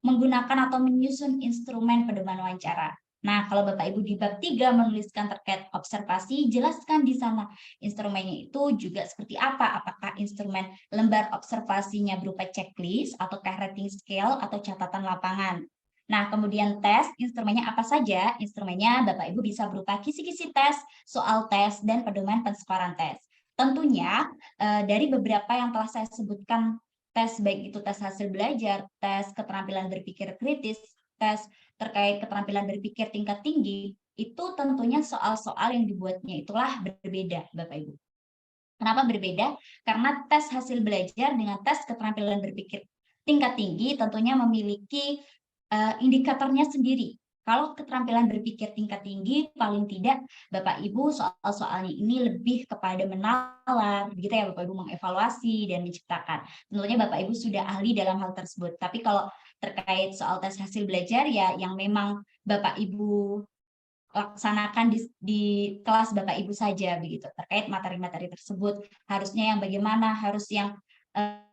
menggunakan atau menyusun instrumen pedoman wawancara. Nah, kalau Bapak Ibu di bab 3 menuliskan terkait observasi, jelaskan di sana instrumennya itu juga seperti apa. Apakah instrumen lembar observasinya berupa checklist, ataukah rating scale, atau catatan lapangan. Nah, kemudian tes, instrumennya apa saja? Instrumennya Bapak Ibu bisa berupa kisi-kisi tes, soal tes, dan pedoman penskoran tes. Tentunya dari beberapa yang telah saya sebutkan tes, baik itu tes hasil belajar, tes keterampilan berpikir kritis, tes terkait keterampilan berpikir tingkat tinggi, itu tentunya soal-soal yang dibuatnya itulah berbeda, Bapak Ibu. Kenapa berbeda? Karena tes hasil belajar dengan tes keterampilan berpikir tingkat tinggi tentunya memiliki indikatornya sendiri. Kalau keterampilan berpikir tingkat tinggi, paling tidak Bapak Ibu soal-soalnya ini lebih kepada menalar, begitu ya Bapak Ibu, mengevaluasi dan menciptakan. Tentunya Bapak Ibu sudah ahli dalam hal tersebut. Tapi kalau terkait soal tes hasil belajar ya yang memang Bapak Ibu laksanakan di kelas Bapak Ibu saja begitu. Terkait materi-materi tersebut harusnya yang bagaimana, harus yang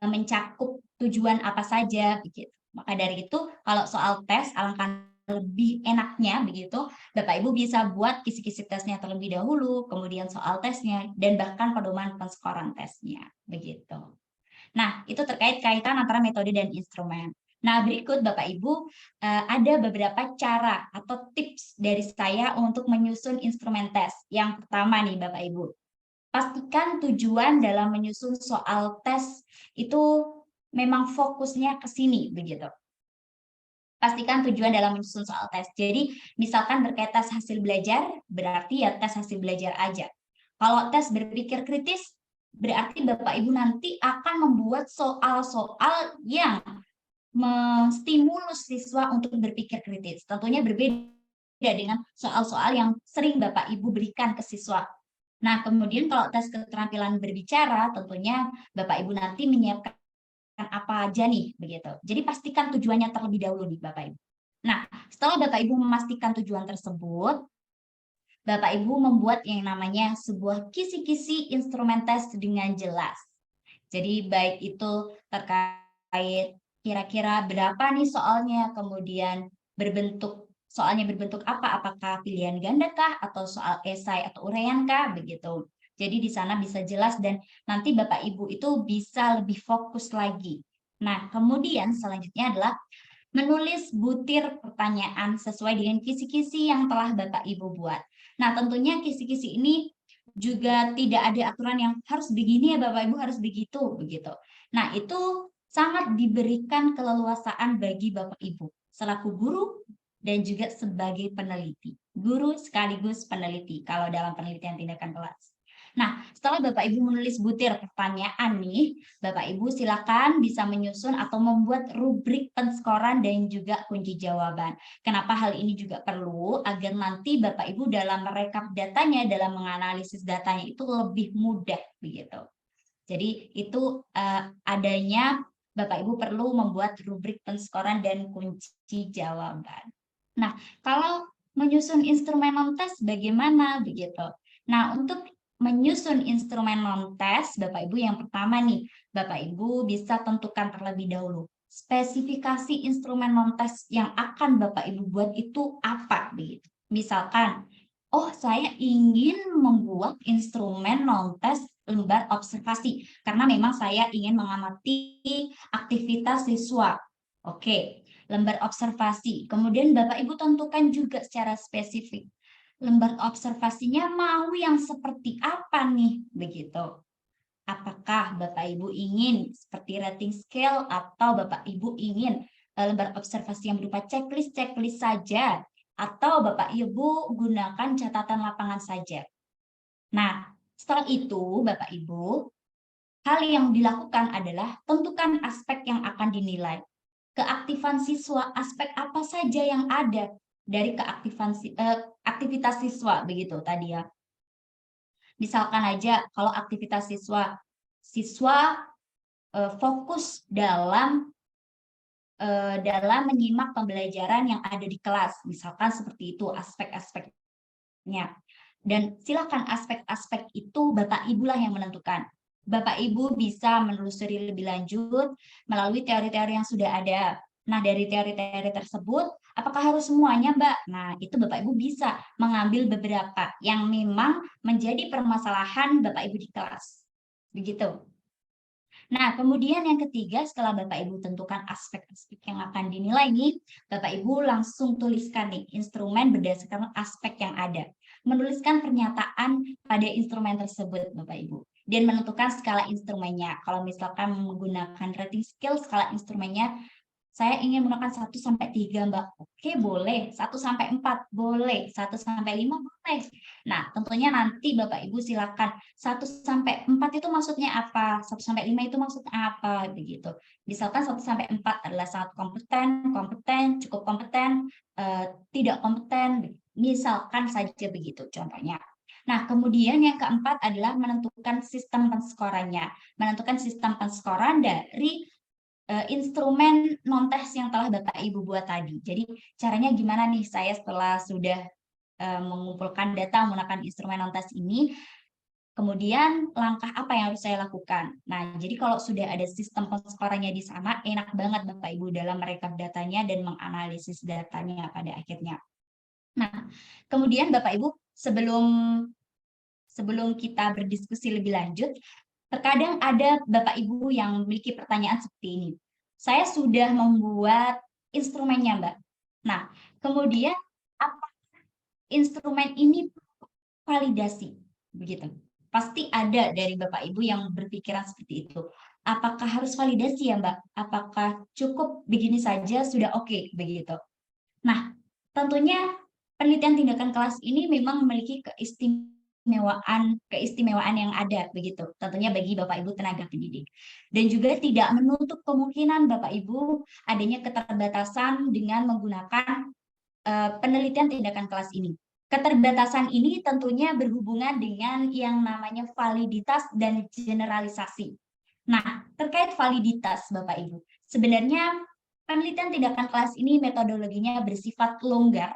mencakup tujuan apa saja begitu. Maka dari itu kalau soal tes alangkah lebih enaknya begitu Bapak Ibu bisa buat kisi-kisi tesnya terlebih dahulu, kemudian soal tesnya dan bahkan pedoman penskoran tesnya begitu. Nah, itu terkait kaitan antara metode dan instrumen. Nah, berikut Bapak Ibu ada beberapa cara atau tips dari saya untuk menyusun instrumen tes. Yang pertama nih Bapak Ibu, pastikan tujuan dalam menyusun soal tes itu memang fokusnya ke sini begitu. Pastikan tujuan dalam menyusun soal tes. Jadi, misalkan terkait tes hasil belajar, berarti ya tes hasil belajar aja. Kalau tes berpikir kritis, berarti Bapak Ibu nanti akan membuat soal-soal yang menstimulus siswa untuk berpikir kritis. Tentunya berbeda dengan soal-soal yang sering Bapak Ibu berikan ke siswa. Nah, kemudian kalau tes keterampilan berbicara, tentunya Bapak Ibu nanti menyiapkan apa aja nih begitu. Jadi pastikan tujuannya terlebih dahulu nih Bapak Ibu. Nah, setelah Bapak Ibu memastikan tujuan tersebut, Bapak Ibu membuat yang namanya sebuah kisi-kisi instrumen tes dengan jelas. Jadi baik itu terkait kira-kira berapa nih soalnya, kemudian soalnya berbentuk apa, apakah pilihan ganda kah, atau soal esai atau uraian kah, begitu. Jadi di sana bisa jelas dan nanti Bapak Ibu itu bisa lebih fokus lagi. Nah, kemudian selanjutnya adalah menulis butir pertanyaan sesuai dengan kisi-kisi yang telah Bapak Ibu buat. Nah, tentunya kisi-kisi ini juga tidak ada aturan yang harus begini ya Bapak Ibu, harus begitu, begitu. Nah, itu sangat diberikan keleluasaan bagi Bapak Ibu selaku guru dan juga sebagai peneliti. Guru sekaligus peneliti kalau dalam penelitian tindakan kelas. Nah, setelah Bapak Ibu menulis butir pertanyaan nih, Bapak Ibu silakan bisa menyusun atau membuat rubrik penskoran dan juga kunci jawaban. Kenapa hal ini juga perlu? Agar nanti Bapak Ibu dalam merekap datanya, dalam menganalisis datanya itu lebih mudah begitu. Jadi itu adanya Bapak Ibu perlu membuat rubrik penskoran dan kunci jawaban. Nah, kalau menyusun instrumen non-tes bagaimana begitu? Nah, untuk menyusun instrumen non-tes, Bapak Ibu yang pertama nih, Bapak Ibu bisa tentukan terlebih dahulu spesifikasi instrumen non-tes yang akan Bapak Ibu buat itu apa begitu. Misalkan, oh saya ingin membuat instrumen non-tes lembar observasi karena memang saya ingin mengamati aktivitas siswa. Oke, lembar observasi. Kemudian Bapak Ibu tentukan juga secara spesifik lembar observasinya mau yang seperti apa nih begitu. Apakah Bapak Ibu ingin seperti rating scale atau Bapak Ibu ingin lembar observasi yang berupa checklist saja atau Bapak Ibu gunakan catatan lapangan saja. Nah, setelah itu Bapak Ibu, hal yang dilakukan adalah tentukan aspek yang akan dinilai. Keaktifan siswa, aspek apa saja yang ada dari aktivitas siswa begitu tadi ya. Misalkan aja kalau aktivitas siswa fokus dalam menyimak pembelajaran yang ada di kelas, misalkan seperti itu aspek-aspeknya. Dan silakan aspek-aspek itu Bapak Ibu lah yang menentukan. Bapak Ibu bisa menelusuri lebih lanjut melalui teori-teori yang sudah ada. Nah, dari teori-teori tersebut, apakah harus semuanya, Mbak? Nah, itu Bapak Ibu bisa mengambil beberapa yang memang menjadi permasalahan Bapak Ibu di kelas. Begitu. Nah, kemudian yang ketiga, setelah Bapak Ibu tentukan aspek-aspek yang akan dinilai nih, Bapak Ibu langsung tuliskan nih instrumen berdasarkan aspek yang ada. Menuliskan pernyataan pada instrumen tersebut, Bapak Ibu. Dan menentukan skala instrumennya. Kalau misalkan menggunakan rating scale, skala instrumennya saya ingin menggunakan 1 sampai 3, Mbak. Oke, boleh. 1 sampai 4, boleh. 1 sampai 5, boleh. Nah, tentunya nanti Bapak Ibu silakan 1 sampai 4 itu maksudnya apa? 1 sampai 5 itu maksudnya apa? Begitu. Misalkan 1 sampai 4 adalah sangat kompeten, kompeten, cukup kompeten, tidak kompeten. Misalkan saja begitu contohnya. Nah, kemudian yang keempat adalah menentukan sistem penskorannya. Menentukan sistem penskoran dari instrumen non-tes yang telah Bapak Ibu buat tadi. Jadi caranya gimana nih saya setelah sudah mengumpulkan data menggunakan instrumen non-tes ini, kemudian langkah apa yang harus saya lakukan? Nah, jadi kalau sudah ada sistem penskorannya di sana, enak banget Bapak Ibu dalam merekap datanya dan menganalisis datanya pada akhirnya. Nah, kemudian Bapak Ibu sebelum kita berdiskusi lebih lanjut, terkadang ada Bapak Ibu yang memiliki pertanyaan seperti ini. Saya sudah membuat instrumennya, Mbak. Nah, kemudian apa instrumen ini validasi? Begitu. Pasti ada dari Bapak Ibu yang berpikiran seperti itu. Apakah harus validasi ya, Mbak? Apakah cukup begini saja sudah oke, begitu. Nah, tentunya penelitian tindakan kelas ini memang memiliki keistimewaan yang ada begitu, tentunya bagi Bapak Ibu tenaga pendidik. Dan juga tidak menutup kemungkinan Bapak Ibu adanya keterbatasan dengan menggunakan penelitian tindakan kelas ini. Keterbatasan ini tentunya berhubungan dengan yang namanya validitas dan generalisasi. Nah, terkait validitas Bapak Ibu, sebenarnya penelitian tindakan kelas ini metodologinya bersifat longgar,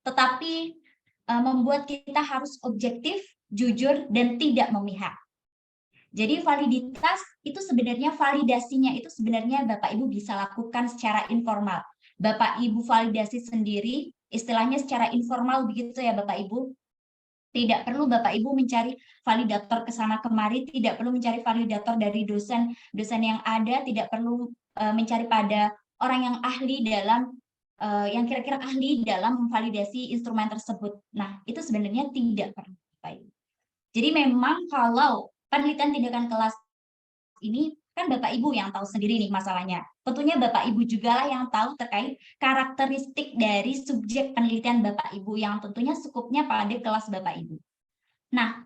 tetapi membuat kita harus objektif, jujur, dan tidak memihak. Jadi validitas itu sebenarnya validasinya itu sebenarnya Bapak Ibu bisa lakukan secara informal. Bapak Ibu validasi sendiri, istilahnya secara informal begitu ya Bapak Ibu. Tidak perlu Bapak Ibu mencari validator ke sana kemari, tidak perlu mencari validator dari dosen yang ada, tidak perlu mencari pada orang yang ahli dalam yang kira-kira ahli dalam memvalidasi instrumen tersebut. Nah, itu sebenarnya tidak perlu. Jadi memang kalau penelitian tindakan kelas ini kan Bapak Ibu yang tahu sendiri nih masalahnya. Tentunya Bapak Ibu juga lah yang tahu terkait karakteristik dari subjek penelitian Bapak Ibu yang tentunya skupnya pada kelas Bapak Ibu. Nah,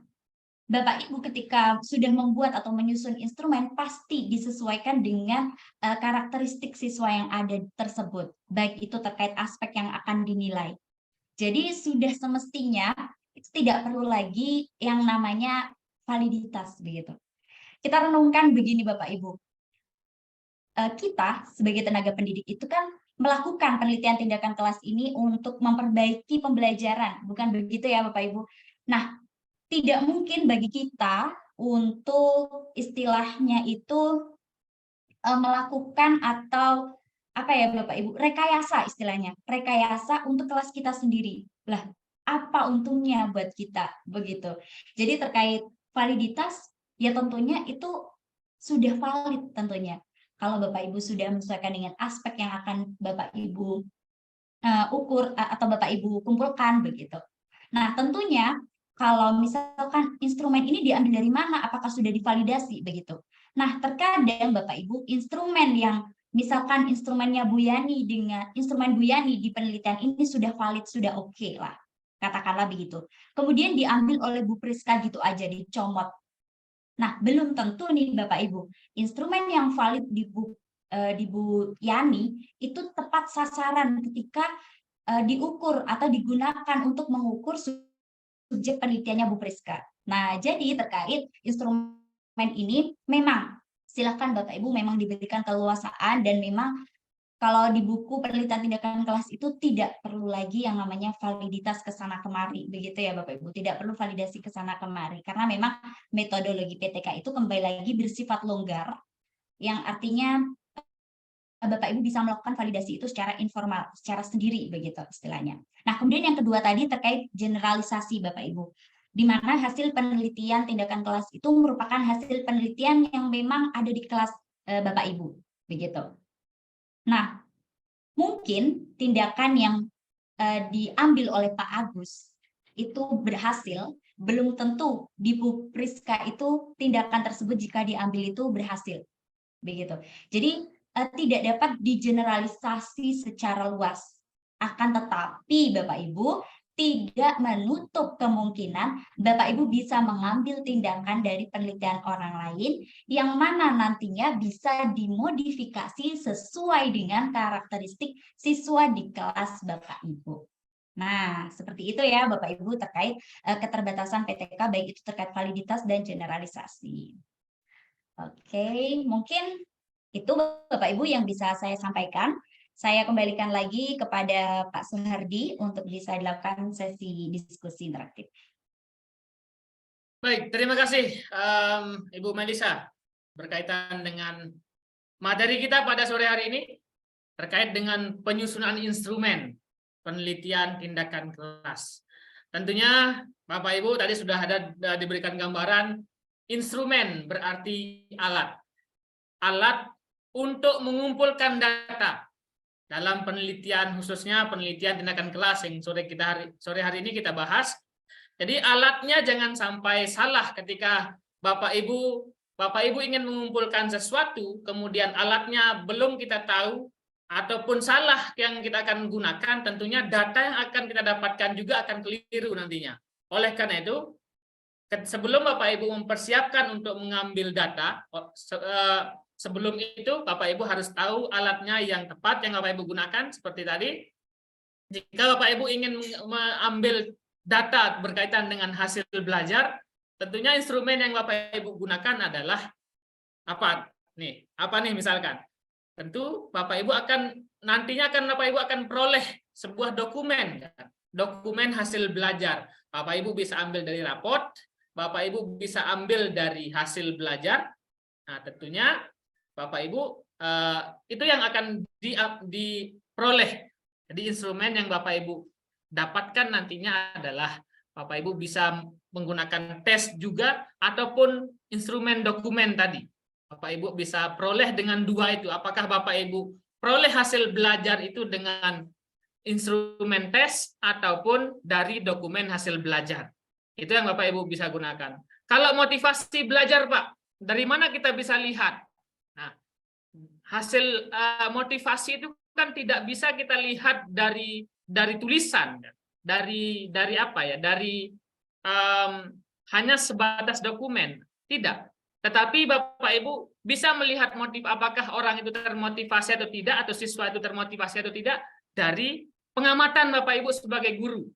Bapak Ibu ketika sudah membuat atau menyusun instrumen pasti disesuaikan dengan karakteristik siswa yang ada tersebut, baik itu terkait aspek yang akan dinilai. Jadi sudah semestinya itu tidak perlu lagi yang namanya validitas begitu. Kita renungkan begini Bapak Ibu. Kita sebagai tenaga pendidik itu kan melakukan penelitian tindakan kelas ini untuk memperbaiki pembelajaran, bukan begitu ya Bapak Ibu? Nah, tidak mungkin bagi kita untuk istilahnya itu melakukan atau apa ya Bapak Ibu, rekayasa istilahnya, rekayasa untuk kelas kita sendiri. Lah, apa untungnya buat kita begitu. Jadi terkait validitas ya tentunya itu sudah valid tentunya. Kalau Bapak Ibu sudah menyesuaikan dengan aspek yang akan Bapak Ibu ukur atau Bapak Ibu kumpulkan begitu. Nah, tentunya kalau misalkan instrumen ini diambil dari mana, apakah sudah divalidasi begitu. Nah, terkadang Bapak Ibu instrumen yang misalkan instrumennya Bu Yani dengan instrumen Bu Yani di penelitian ini sudah valid, sudah oke lah, katakanlah begitu. Kemudian diambil oleh Bu Priska gitu aja dicomot. Nah, belum tentu nih Bapak Ibu instrumen yang valid di Bu Yani itu tepat sasaran ketika diukur atau digunakan untuk mengukur subjek penelitiannya Bu Priska. Nah, jadi terkait instrumen ini memang silakan Bapak Ibu memang diberikan keleluasaan dan memang kalau di buku penelitian tindakan kelas itu tidak perlu lagi yang namanya validitas ke sana kemari, begitu ya Bapak Ibu. Tidak perlu validasi ke sana kemari karena memang metodologi PTK itu kembali lagi bersifat longgar yang artinya Bapak Ibu bisa melakukan validasi itu secara informal, secara sendiri begitu istilahnya. Nah, kemudian yang kedua tadi terkait generalisasi Bapak Ibu. di mana hasil penelitian tindakan kelas itu merupakan hasil penelitian yang memang ada di kelas Bapak Ibu, begitu. Nah, mungkin tindakan yang diambil oleh Pak Agus itu berhasil, belum tentu di Bu Priska itu tindakan tersebut jika diambil itu berhasil, begitu. Jadi tidak dapat digeneralisasi secara luas. Akan tetapi Bapak Ibu tidak menutup kemungkinan Bapak Ibu bisa mengambil tindakan dari penelitian orang lain yang mana nantinya bisa dimodifikasi sesuai dengan karakteristik siswa di kelas Bapak Ibu. Nah, seperti itu ya Bapak Ibu terkait keterbatasan PTK, baik itu terkait validitas dan generalisasi. Oke, mungkin itu Bapak Ibu yang bisa saya sampaikan. Saya kembalikan lagi kepada Pak Suhardi untuk bisa dilakukan sesi diskusi interaktif. Baik, terima kasih Ibu Melisa berkaitan dengan materi kita pada sore hari ini terkait dengan penyusunan instrumen penelitian tindakan kelas. Tentunya Bapak Ibu tadi sudah ada diberikan gambaran instrumen berarti alat. Alat untuk mengumpulkan data dalam penelitian, khususnya penelitian tindakan kelas yang sore hari ini kita bahas. Jadi alatnya jangan sampai salah ketika Bapak Ibu ingin mengumpulkan sesuatu, kemudian alatnya belum kita tahu ataupun salah yang kita akan gunakan, tentunya data yang akan kita dapatkan juga akan keliru nantinya. Oleh karena itu, sebelum Bapak Ibu mempersiapkan untuk mengambil data, sebelum itu Bapak Ibu harus tahu alatnya yang tepat yang Bapak Ibu gunakan. Seperti tadi, jika Bapak Ibu ingin mengambil data berkaitan dengan hasil belajar, tentunya instrumen yang Bapak Ibu gunakan adalah apa nih misalkan. Tentu Bapak Ibu nantinya Bapak Ibu akan peroleh sebuah dokumen hasil belajar. Bapak Ibu bisa ambil dari raport, Bapak Ibu bisa ambil dari hasil belajar. Nah, tentunya Bapak Ibu itu yang akan diperoleh. Jadi instrumen yang Bapak Ibu dapatkan nantinya adalah Bapak Ibu bisa menggunakan tes juga ataupun instrumen dokumen tadi. Bapak Ibu bisa peroleh dengan dua itu. Apakah Bapak Ibu peroleh hasil belajar itu dengan instrumen tes ataupun dari dokumen hasil belajar. Itu yang Bapak Ibu bisa gunakan. Kalau motivasi belajar, Pak, dari mana kita bisa lihat? Nah, hasil motivasi itu kan tidak bisa kita lihat dari tulisan, dari apa ya? Dari hanya sebatas dokumen, tidak. Tetapi Bapak Ibu bisa melihat motif apakah orang itu termotivasi atau tidak, atau siswa itu termotivasi atau tidak dari pengamatan Bapak Ibu sebagai guru.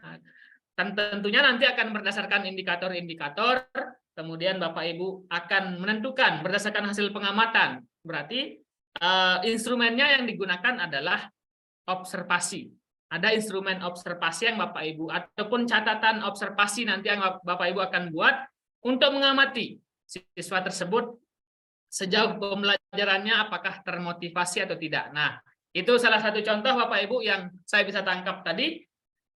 Nah, tentunya nanti akan berdasarkan indikator-indikator, kemudian Bapak Ibu akan menentukan berdasarkan hasil pengamatan. Berarti instrumennya yang digunakan adalah observasi. Ada instrumen observasi yang Bapak Ibu ataupun catatan observasi nanti yang Bapak Ibu akan buat untuk mengamati siswa tersebut sejauh pembelajarannya apakah termotivasi atau tidak. Nah, itu salah satu contoh Bapak Ibu yang saya bisa tangkap tadi,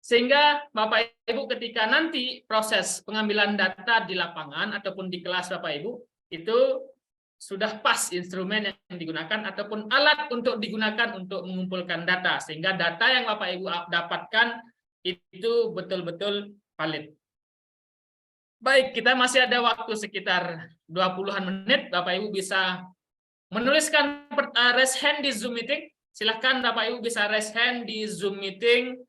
sehingga Bapak Ibu ketika nanti proses pengambilan data di lapangan ataupun di kelas Bapak Ibu, itu sudah pas instrumen yang digunakan ataupun alat untuk digunakan untuk mengumpulkan data, sehingga data yang Bapak Ibu dapatkan itu betul-betul valid. Baik, kita masih ada waktu sekitar 20-an menit. Bapak Ibu bisa menuliskan raise hand di Zoom meeting. Silahkan Bapak Ibu bisa raise hand di Zoom meeting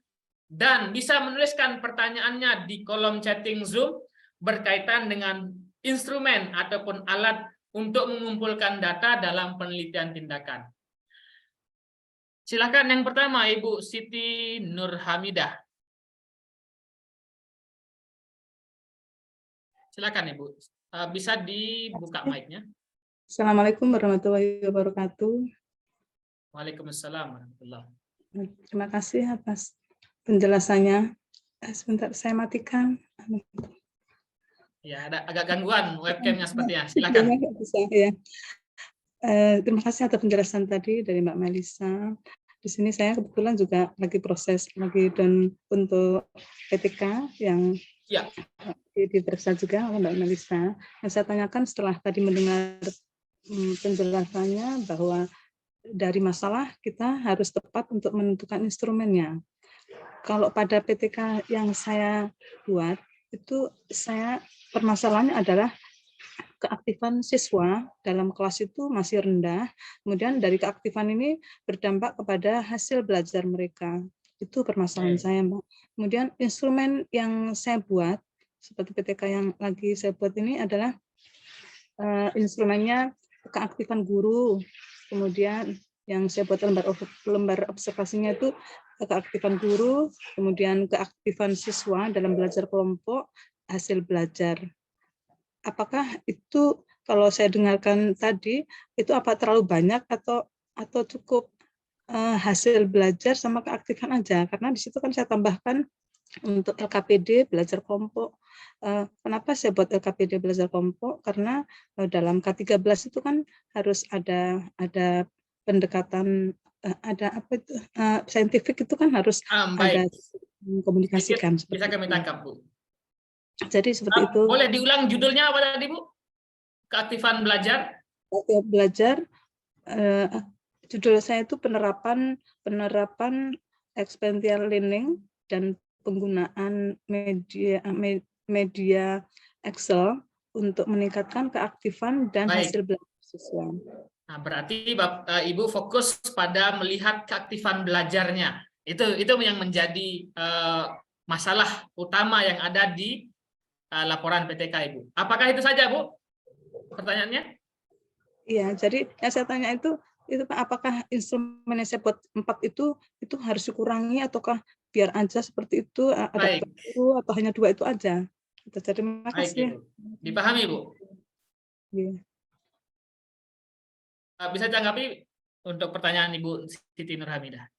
dan bisa menuliskan pertanyaannya di kolom chatting Zoom berkaitan dengan instrumen ataupun alat untuk mengumpulkan data dalam penelitian tindakan. Silahkan yang pertama Ibu Siti Nurhamidah. Silakan Ibu, bisa dibuka mic-nya. Assalamualaikum warahmatullahi wabarakatuh. Waalaikumsalam warahmatullahi. Terima kasih atas penjelasannya. Sebentar, saya matikan. Ya, ada agak gangguan webcam-nya sepertinya. Silakan. Ya. Terima kasih atas penjelasan tadi dari Mbak Melisa. Di sini saya kebetulan juga lagi proses dan untuk PTK yang Ya. Diperiksa juga oleh Mbak Melisa. Yang saya tanyakan setelah tadi mendengar penjelasannya bahwa dari masalah kita harus tepat untuk menentukan instrumennya. Kalau pada PTK yang saya buat, itu permasalahannya adalah keaktifan siswa dalam kelas itu masih rendah, kemudian dari keaktifan ini berdampak kepada hasil belajar mereka. Itu permasalahan saya, Mbak. Kemudian instrumen yang saya buat, seperti PTK yang lagi saya buat ini adalah instrumennya keaktifan guru, kemudian yang saya buat lembar observasinya itu keaktifan guru, kemudian keaktifan siswa dalam belajar kelompok, hasil belajar. Apakah itu kalau saya dengarkan tadi itu apa terlalu banyak atau cukup hasil belajar sama keaktifan aja? Karena di situ kan saya tambahkan untuk LKPD belajar kelompok. Kenapa saya buat LKPD belajar kelompok? Karena dalam K13 itu kan harus ada pendekatan, ada apa itu saintifik, itu kan harus ada komunikasikan. Bisa kami tangkap, Bu. Jadi seperti itu. Boleh diulang judulnya apa tadi, Bu? Keaktifan belajar? Belajar, judul saya itu penerapan experiential learning dan penggunaan media Excel untuk meningkatkan keaktifan dan hasil belajar siswa. Nah, berarti Ibu fokus pada melihat keaktifan belajarnya. Itu yang menjadi masalah utama yang ada di laporan PTK Ibu. Apakah itu saja, Bu? Pertanyaannya? Iya, jadi yang saya tanya itu Pak, apakah instrumen yang saya buat 4 itu harus dikurangi ataukah biar aja seperti itu, ada guru atau hanya 2 itu aja? Terima kasih. Baik, Ibu. Dipahami, Bu? Iya. Bisa tanggapi untuk pertanyaan Ibu Siti Nurhamidah.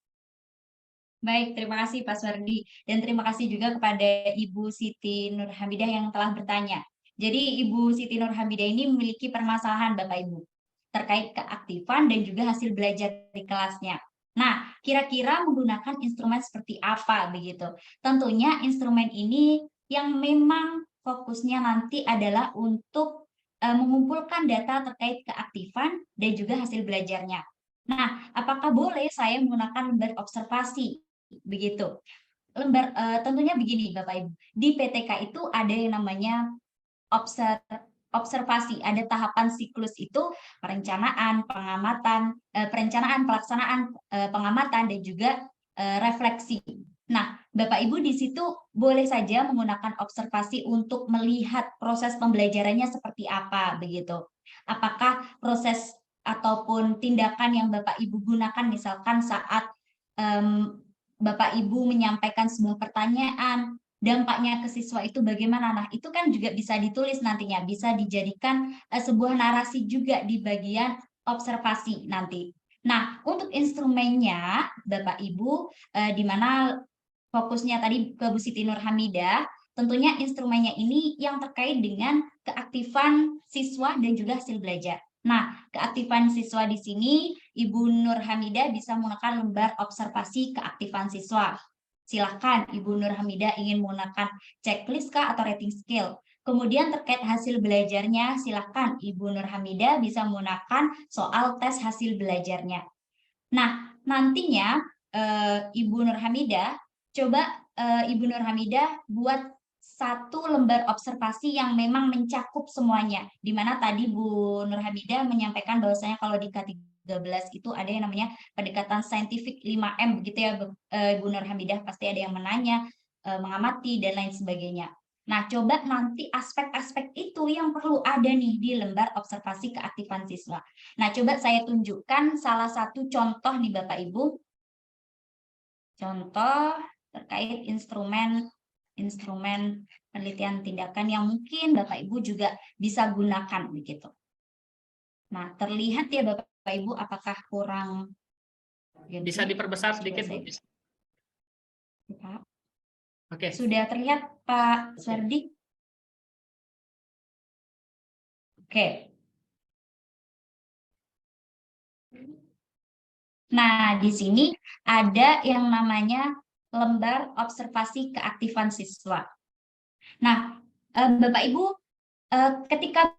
Baik, terima kasih Pak Suwardi. Dan terima kasih juga kepada Ibu Siti Nurhamidah yang telah bertanya. Jadi Ibu Siti Nurhamidah ini memiliki permasalahan Bapak Ibu terkait keaktifan dan juga hasil belajar di kelasnya. Nah, kira-kira menggunakan instrumen seperti apa begitu? Tentunya instrumen ini yang memang fokusnya nanti adalah untuk mengumpulkan data terkait keaktifan dan juga hasil belajarnya. Nah, apakah boleh saya menggunakan lembar observasi? Begitu. Tentunya begini Bapak Ibu, di PTK itu ada yang namanya observasi, ada tahapan siklus itu perencanaan, pelaksanaan, pengamatan dan juga refleksi. Nah, Bapak Ibu di situ boleh saja menggunakan observasi untuk melihat proses pembelajarannya seperti apa begitu. Apakah proses ataupun tindakan yang Bapak Ibu gunakan misalkan saat Bapak Ibu menyampaikan sebuah pertanyaan, dampaknya ke siswa itu bagaimana? Nah, itu kan juga bisa ditulis nantinya, bisa dijadikan sebuah narasi juga di bagian observasi nanti. Nah, untuk instrumennya, Bapak Ibu, di mana fokusnya tadi ke Bu Siti Nurhamidah, tentunya instrumennya ini yang terkait dengan keaktifan siswa dan juga hasil belajar. Nah, keaktifan siswa di sini, Ibu Nurhamidah bisa menggunakan lembar observasi keaktifan siswa. Silakan Ibu Nurhamidah ingin menggunakan checklist kah atau rating scale. Kemudian terkait hasil belajarnya, silakan Ibu Nurhamidah bisa menggunakan soal tes hasil belajarnya. Nah, nantinya Ibu Nurhamidah, coba Ibu Nurhamidah buat satu lembar observasi yang memang mencakup semuanya. Di mana tadi Bu Nurhamidah menyampaikan bahwasanya kalau di K13 itu ada yang namanya pendekatan saintifik 5M begitu ya Bu Nurhamidah, pasti ada yang menanya, mengamati dan lain sebagainya. Nah, coba nanti aspek-aspek itu yang perlu ada nih di lembar observasi keaktifan siswa. Nah, coba saya tunjukkan salah satu contoh nih Bapak Ibu. Contoh terkait instrumen penelitian tindakan yang mungkin Bapak Ibu juga bisa gunakan begitu. Nah, terlihat ya Bapak Ibu apakah kurang? Bisa diperbesar sedikit, Bu? Oke. Sudah terlihat Pak Suwardi? Oke. Nah, di sini ada yang namanya lembar observasi keaktifan siswa. Nah, Bapak Ibu, ketika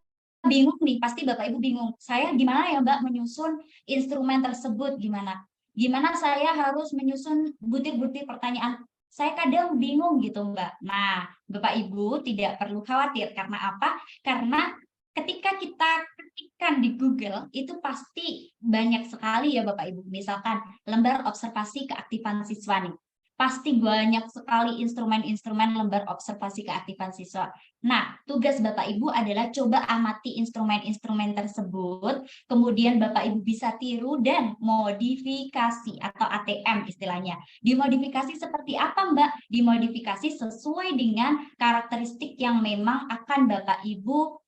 bingung nih, pasti Bapak Ibu bingung, saya gimana ya Mbak menyusun instrumen tersebut, gimana? Gimana saya harus menyusun butir-butir pertanyaan? Saya kadang bingung gitu Mbak. Nah, Bapak Ibu tidak perlu khawatir, karena apa? Karena ketika kita ketikkan di Google, itu pasti banyak sekali ya Bapak Ibu. Misalkan lembar observasi keaktifan siswa nih. Pasti banyak sekali instrumen-instrumen lembar observasi keaktifan siswa. Nah, tugas Bapak Ibu adalah coba amati instrumen-instrumen tersebut, kemudian Bapak Ibu bisa tiru dan modifikasi atau ATM istilahnya. Dimodifikasi seperti apa Mbak? Dimodifikasi sesuai dengan karakteristik yang memang akan Bapak Ibu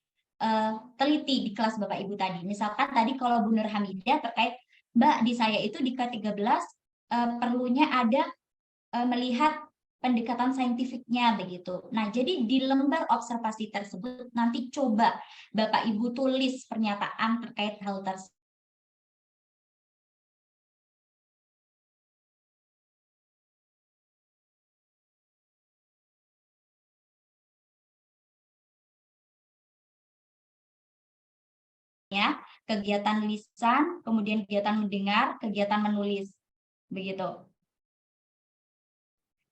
teliti di kelas Bapak Ibu tadi. Misalkan tadi kalau Bu Nur Hamidah terkait, Mbak di saya itu di K13 perlunya ada melihat pendekatan saintifiknya begitu. Nah, jadi di lembar observasi tersebut nanti coba Bapak Ibu tulis pernyataan terkait hal tersebut. Ya, kegiatan lisan, kemudian kegiatan mendengar, kegiatan menulis, begitu.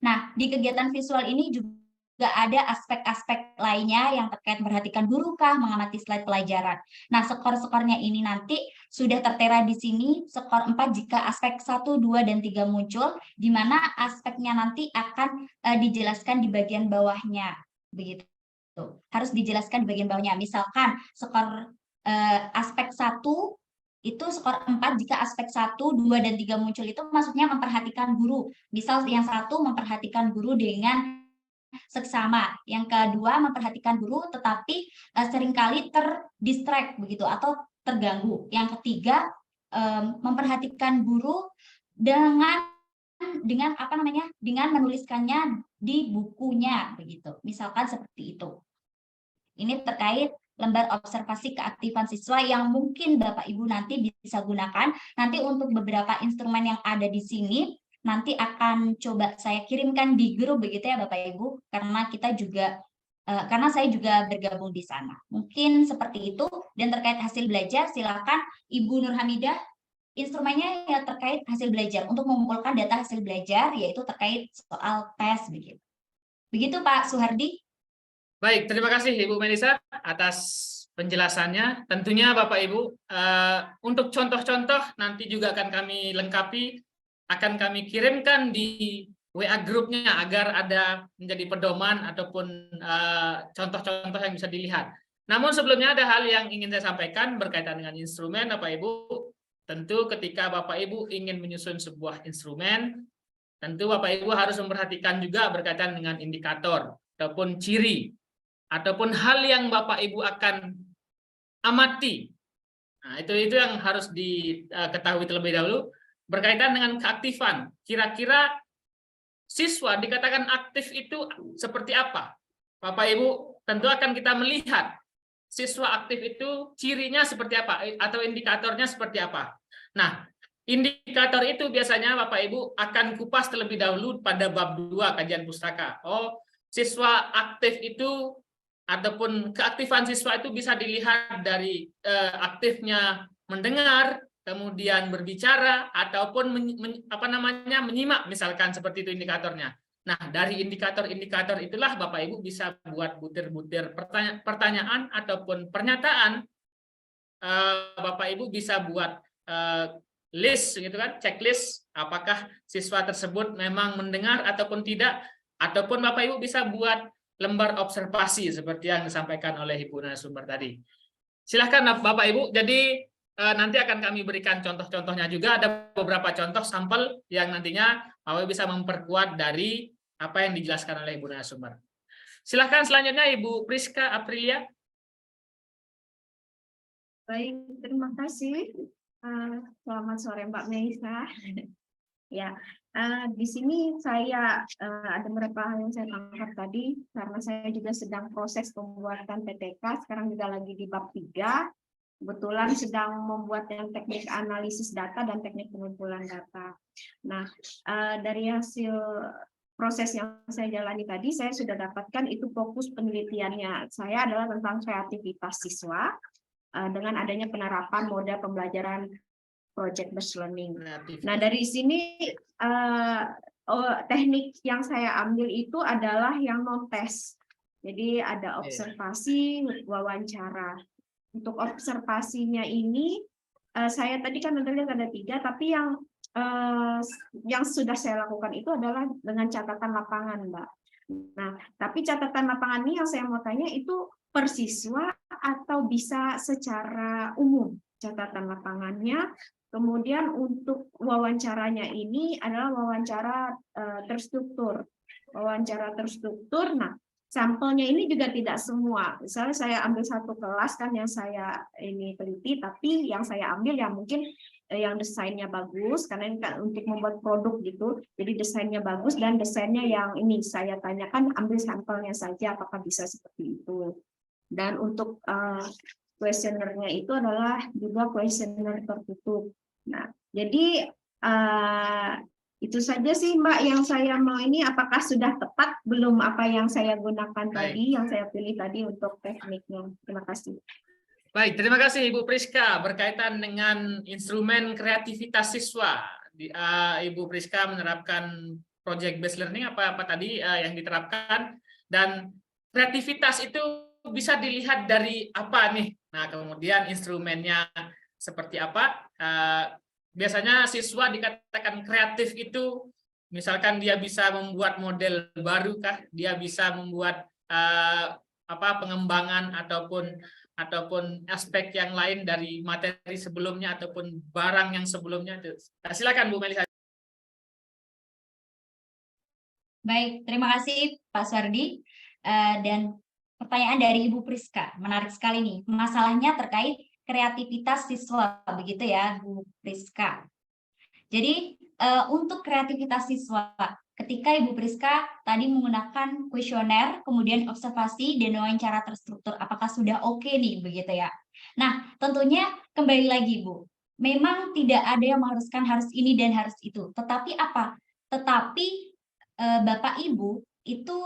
Nah, di kegiatan visual ini juga ada aspek-aspek lainnya yang terkait memperhatikan guru kah, mengamati slide pelajaran. Nah, skor-skornya ini nanti sudah tertera di sini, skor 4 jika aspek 1, 2, dan 3 muncul, di mana aspeknya nanti akan dijelaskan di bagian bawahnya, begitu. Harus dijelaskan di bagian bawahnya. Misalkan skor aspek 1 itu skor 4 jika aspek 1, 2, dan 3 muncul itu maksudnya memperhatikan guru. Misal yang satu memperhatikan guru dengan seksama, yang kedua memperhatikan guru tetapi seringkali terdistract begitu atau terganggu. Yang ketiga memperhatikan guru dengan apa namanya? Dengan menuliskannya di bukunya begitu. Misalkan seperti itu. Ini terkait lembar observasi keaktifan siswa yang mungkin Bapak Ibu nanti bisa gunakan. Nanti untuk beberapa instrumen yang ada di sini, nanti akan coba saya kirimkan di grup begitu ya Bapak Ibu, karena kita juga karena saya juga bergabung di sana. Mungkin seperti itu. Dan terkait hasil belajar, silakan Ibu Nur Hamidah, instrumennya ya terkait hasil belajar untuk mengumpulkan data hasil belajar, yaitu terkait soal tes begitu. Begitu Pak Suhardi. Baik, terima kasih Ibu Melisa atas penjelasannya. Tentunya Bapak Ibu, untuk contoh-contoh nanti juga akan kami lengkapi, akan kami kirimkan di WA grupnya agar ada menjadi pedoman ataupun contoh-contoh yang bisa dilihat. Namun sebelumnya ada hal yang ingin saya sampaikan berkaitan dengan instrumen Bapak Ibu. Tentu ketika Bapak Ibu ingin menyusun sebuah instrumen, tentu Bapak Ibu harus memperhatikan juga berkaitan dengan indikator ataupun ciri ataupun hal yang Bapak Ibu akan amati. Nah, itu yang harus diketahui terlebih dahulu berkaitan dengan keaktifan. Kira-kira siswa dikatakan aktif itu seperti apa? Bapak Ibu tentu akan kita melihat siswa aktif itu cirinya seperti apa atau indikatornya seperti apa. Nah, indikator itu biasanya Bapak Ibu akan kupas terlebih dahulu pada bab 2 kajian pustaka. Oh, siswa aktif itu ataupun keaktifan siswa itu bisa dilihat dari aktifnya mendengar, kemudian berbicara ataupun menyimak misalkan seperti itu indikatornya. Nah, dari indikator-indikator itulah Bapak Ibu bisa buat butir-butir pertanyaan ataupun pernyataan. Bapak Ibu bisa buat list gitu kan, checklist apakah siswa tersebut memang mendengar ataupun tidak, ataupun Bapak Ibu bisa buat lembar observasi seperti yang disampaikan oleh Ibu narasumber tadi. Silahkan Bapak Ibu, jadi nanti akan kami berikan contoh-contohnya juga, ada beberapa contoh sampel yang nantinya Bapak Ibu bisa memperkuat dari apa yang dijelaskan oleh Ibu narasumber. Silahkan selanjutnya Ibu Priska Aprilia. Baik, terima kasih. Selamat sore Mbak Melisa. Ya, di sini saya ada beberapa hal yang saya tangkap tadi karena saya juga sedang proses pembuatan PTK, sekarang juga lagi di bab 3. Kebetulan sedang membuat yang teknik analisis data dan teknik pengumpulan data. Nah, dari hasil proses yang saya jalani tadi, saya sudah dapatkan itu fokus penelitiannya saya adalah tentang kreativitas siswa dengan adanya penerapan moda pembelajaran project based learning. Nah, dari sini teknik yang saya ambil itu adalah yang non-tes. Jadi ada observasi, wawancara. Untuk observasinya ini, saya tadi kan ada 3, tapi yang sudah saya lakukan itu adalah dengan catatan lapangan, Mbak. Nah, tapi catatan lapangan ini yang saya mau tanya itu per siswa atau bisa secara umum catatan lapangannya. Kemudian untuk wawancaranya ini adalah wawancara terstruktur. Wawancara terstruktur, nah sampelnya ini juga tidak semua. Misalnya saya ambil satu kelas kan yang saya ini teliti, tapi yang saya ambil yang mungkin yang desainnya bagus, karena ini kan untuk membuat produk gitu, jadi desainnya bagus dan desainnya yang ini saya tanyakan ambil sampelnya saja apakah bisa seperti itu. Dan untuk kuesionernya itu adalah juga kuesioner tertutup. Nah, jadi itu saja sih Mbak yang saya mau ini, apakah sudah tepat belum apa yang saya gunakan tadi, yang saya pilih tadi untuk tekniknya. Terima kasih. Baik, terima kasih Ibu Priska. Berkaitan dengan instrumen kreativitas siswa, Ibu Priska menerapkan project based learning apa tadi yang diterapkan, dan kreativitas itu bisa dilihat dari apa nih. Nah, kemudian instrumennya seperti apa? Biasanya siswa dikatakan kreatif itu, misalkan dia bisa membuat model baru kah, dia bisa membuat pengembangan ataupun aspek yang lain dari materi sebelumnya ataupun barang yang sebelumnya. Silakan Bu Melisa. Baik, terima kasih Pak Suardi. Dan pertanyaan dari Ibu Priska, menarik sekali nih. Masalahnya terkait kreativitas siswa, begitu ya Bu Priska. Jadi untuk kreativitas siswa, ketika Ibu Priska tadi menggunakan kuesioner, kemudian observasi dan wawancara terstruktur, apakah sudah oke nih begitu ya? Nah, tentunya kembali lagi Bu, memang tidak ada yang mengharuskan harus ini dan harus itu. Tetapi apa? Tetapi Bapak Ibu itu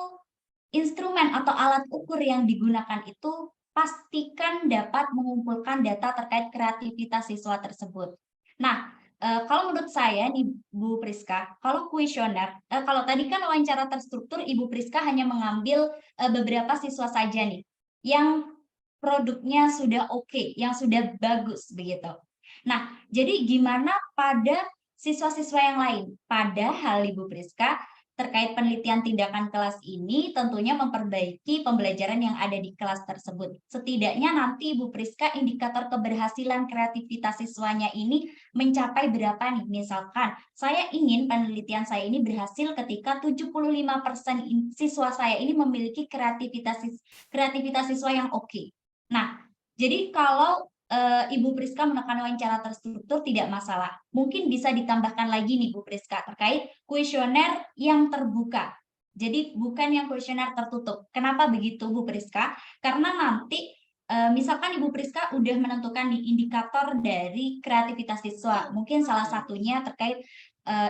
instrumen atau alat ukur yang digunakan itu pastikan dapat mengumpulkan data terkait kreativitas siswa tersebut. Nah, kalau menurut saya nih Bu Priska, kalau kuesioner, kalau tadi kan wawancara terstruktur, Ibu Priska hanya mengambil beberapa siswa saja nih, yang produknya sudah oke, yang sudah bagus begitu. Nah, jadi gimana pada siswa-siswa yang lain? Padahal Ibu Priska terkait penelitian tindakan kelas ini tentunya memperbaiki pembelajaran yang ada di kelas tersebut. Setidaknya nanti Ibu Priska indikator keberhasilan kreativitas siswanya ini mencapai berapa nih? Misalkan saya ingin penelitian saya ini berhasil ketika 75% siswa saya ini memiliki kreativitas siswa yang oke. Nah, jadi kalau Ibu Priska menekan wawancara terstruktur tidak masalah. Mungkin bisa ditambahkan lagi nih Bu Priska terkait kuesioner yang terbuka. Jadi bukan yang kuesioner tertutup. Kenapa begitu Bu Priska? Karena nanti misalkan Ibu Priska udah menentukan di indikator dari kreativitas siswa. Mungkin salah satunya terkait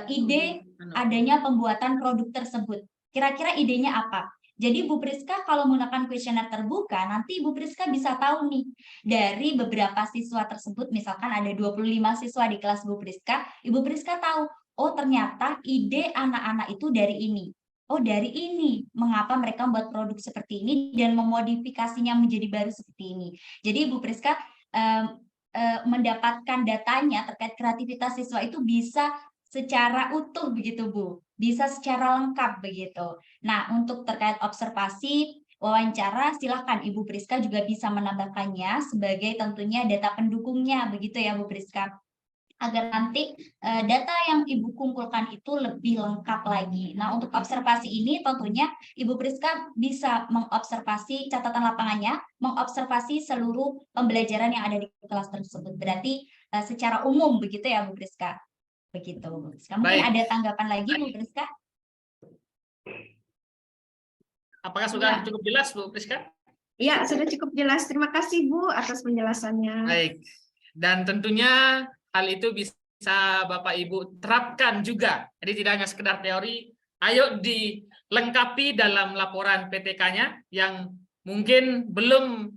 ide adanya pembuatan produk tersebut. Kira-kira idenya apa? Jadi Bu Priska kalau menggunakan kuesioner terbuka, nanti Bu Priska bisa tahu nih, dari beberapa siswa tersebut, misalkan ada 25 siswa di kelas Bu Priska, Ibu Priska tahu, oh ternyata ide anak-anak itu dari ini. Oh dari ini, mengapa mereka membuat produk seperti ini dan memodifikasinya menjadi baru seperti ini. Jadi Bu Priska mendapatkan datanya terkait kreativitas siswa itu bisa secara utuh begitu Bu, bisa secara lengkap begitu. Nah, untuk terkait observasi, wawancara, silakan Ibu Priska juga bisa menambahkannya sebagai tentunya data pendukungnya begitu ya Bu Priska. Agar nanti data yang Ibu kumpulkan itu lebih lengkap lagi. Nah, untuk observasi ini tentunya Ibu Priska bisa mengobservasi catatan lapangannya, mengobservasi seluruh pembelajaran yang ada di kelas tersebut. Berarti secara umum begitu ya Bu Priska. Begitu Bu Priska. Mungkin ada tanggapan lagi Bu Priska? Apakah sudah cukup jelas Bu Priska? Iya, sudah cukup jelas. Terima kasih Bu atas penjelasannya. Baik. Dan tentunya hal itu bisa Bapak Ibu terapkan juga. Jadi tidak hanya sekedar teori, ayo dilengkapi dalam laporan PTK-nya. Yang mungkin belum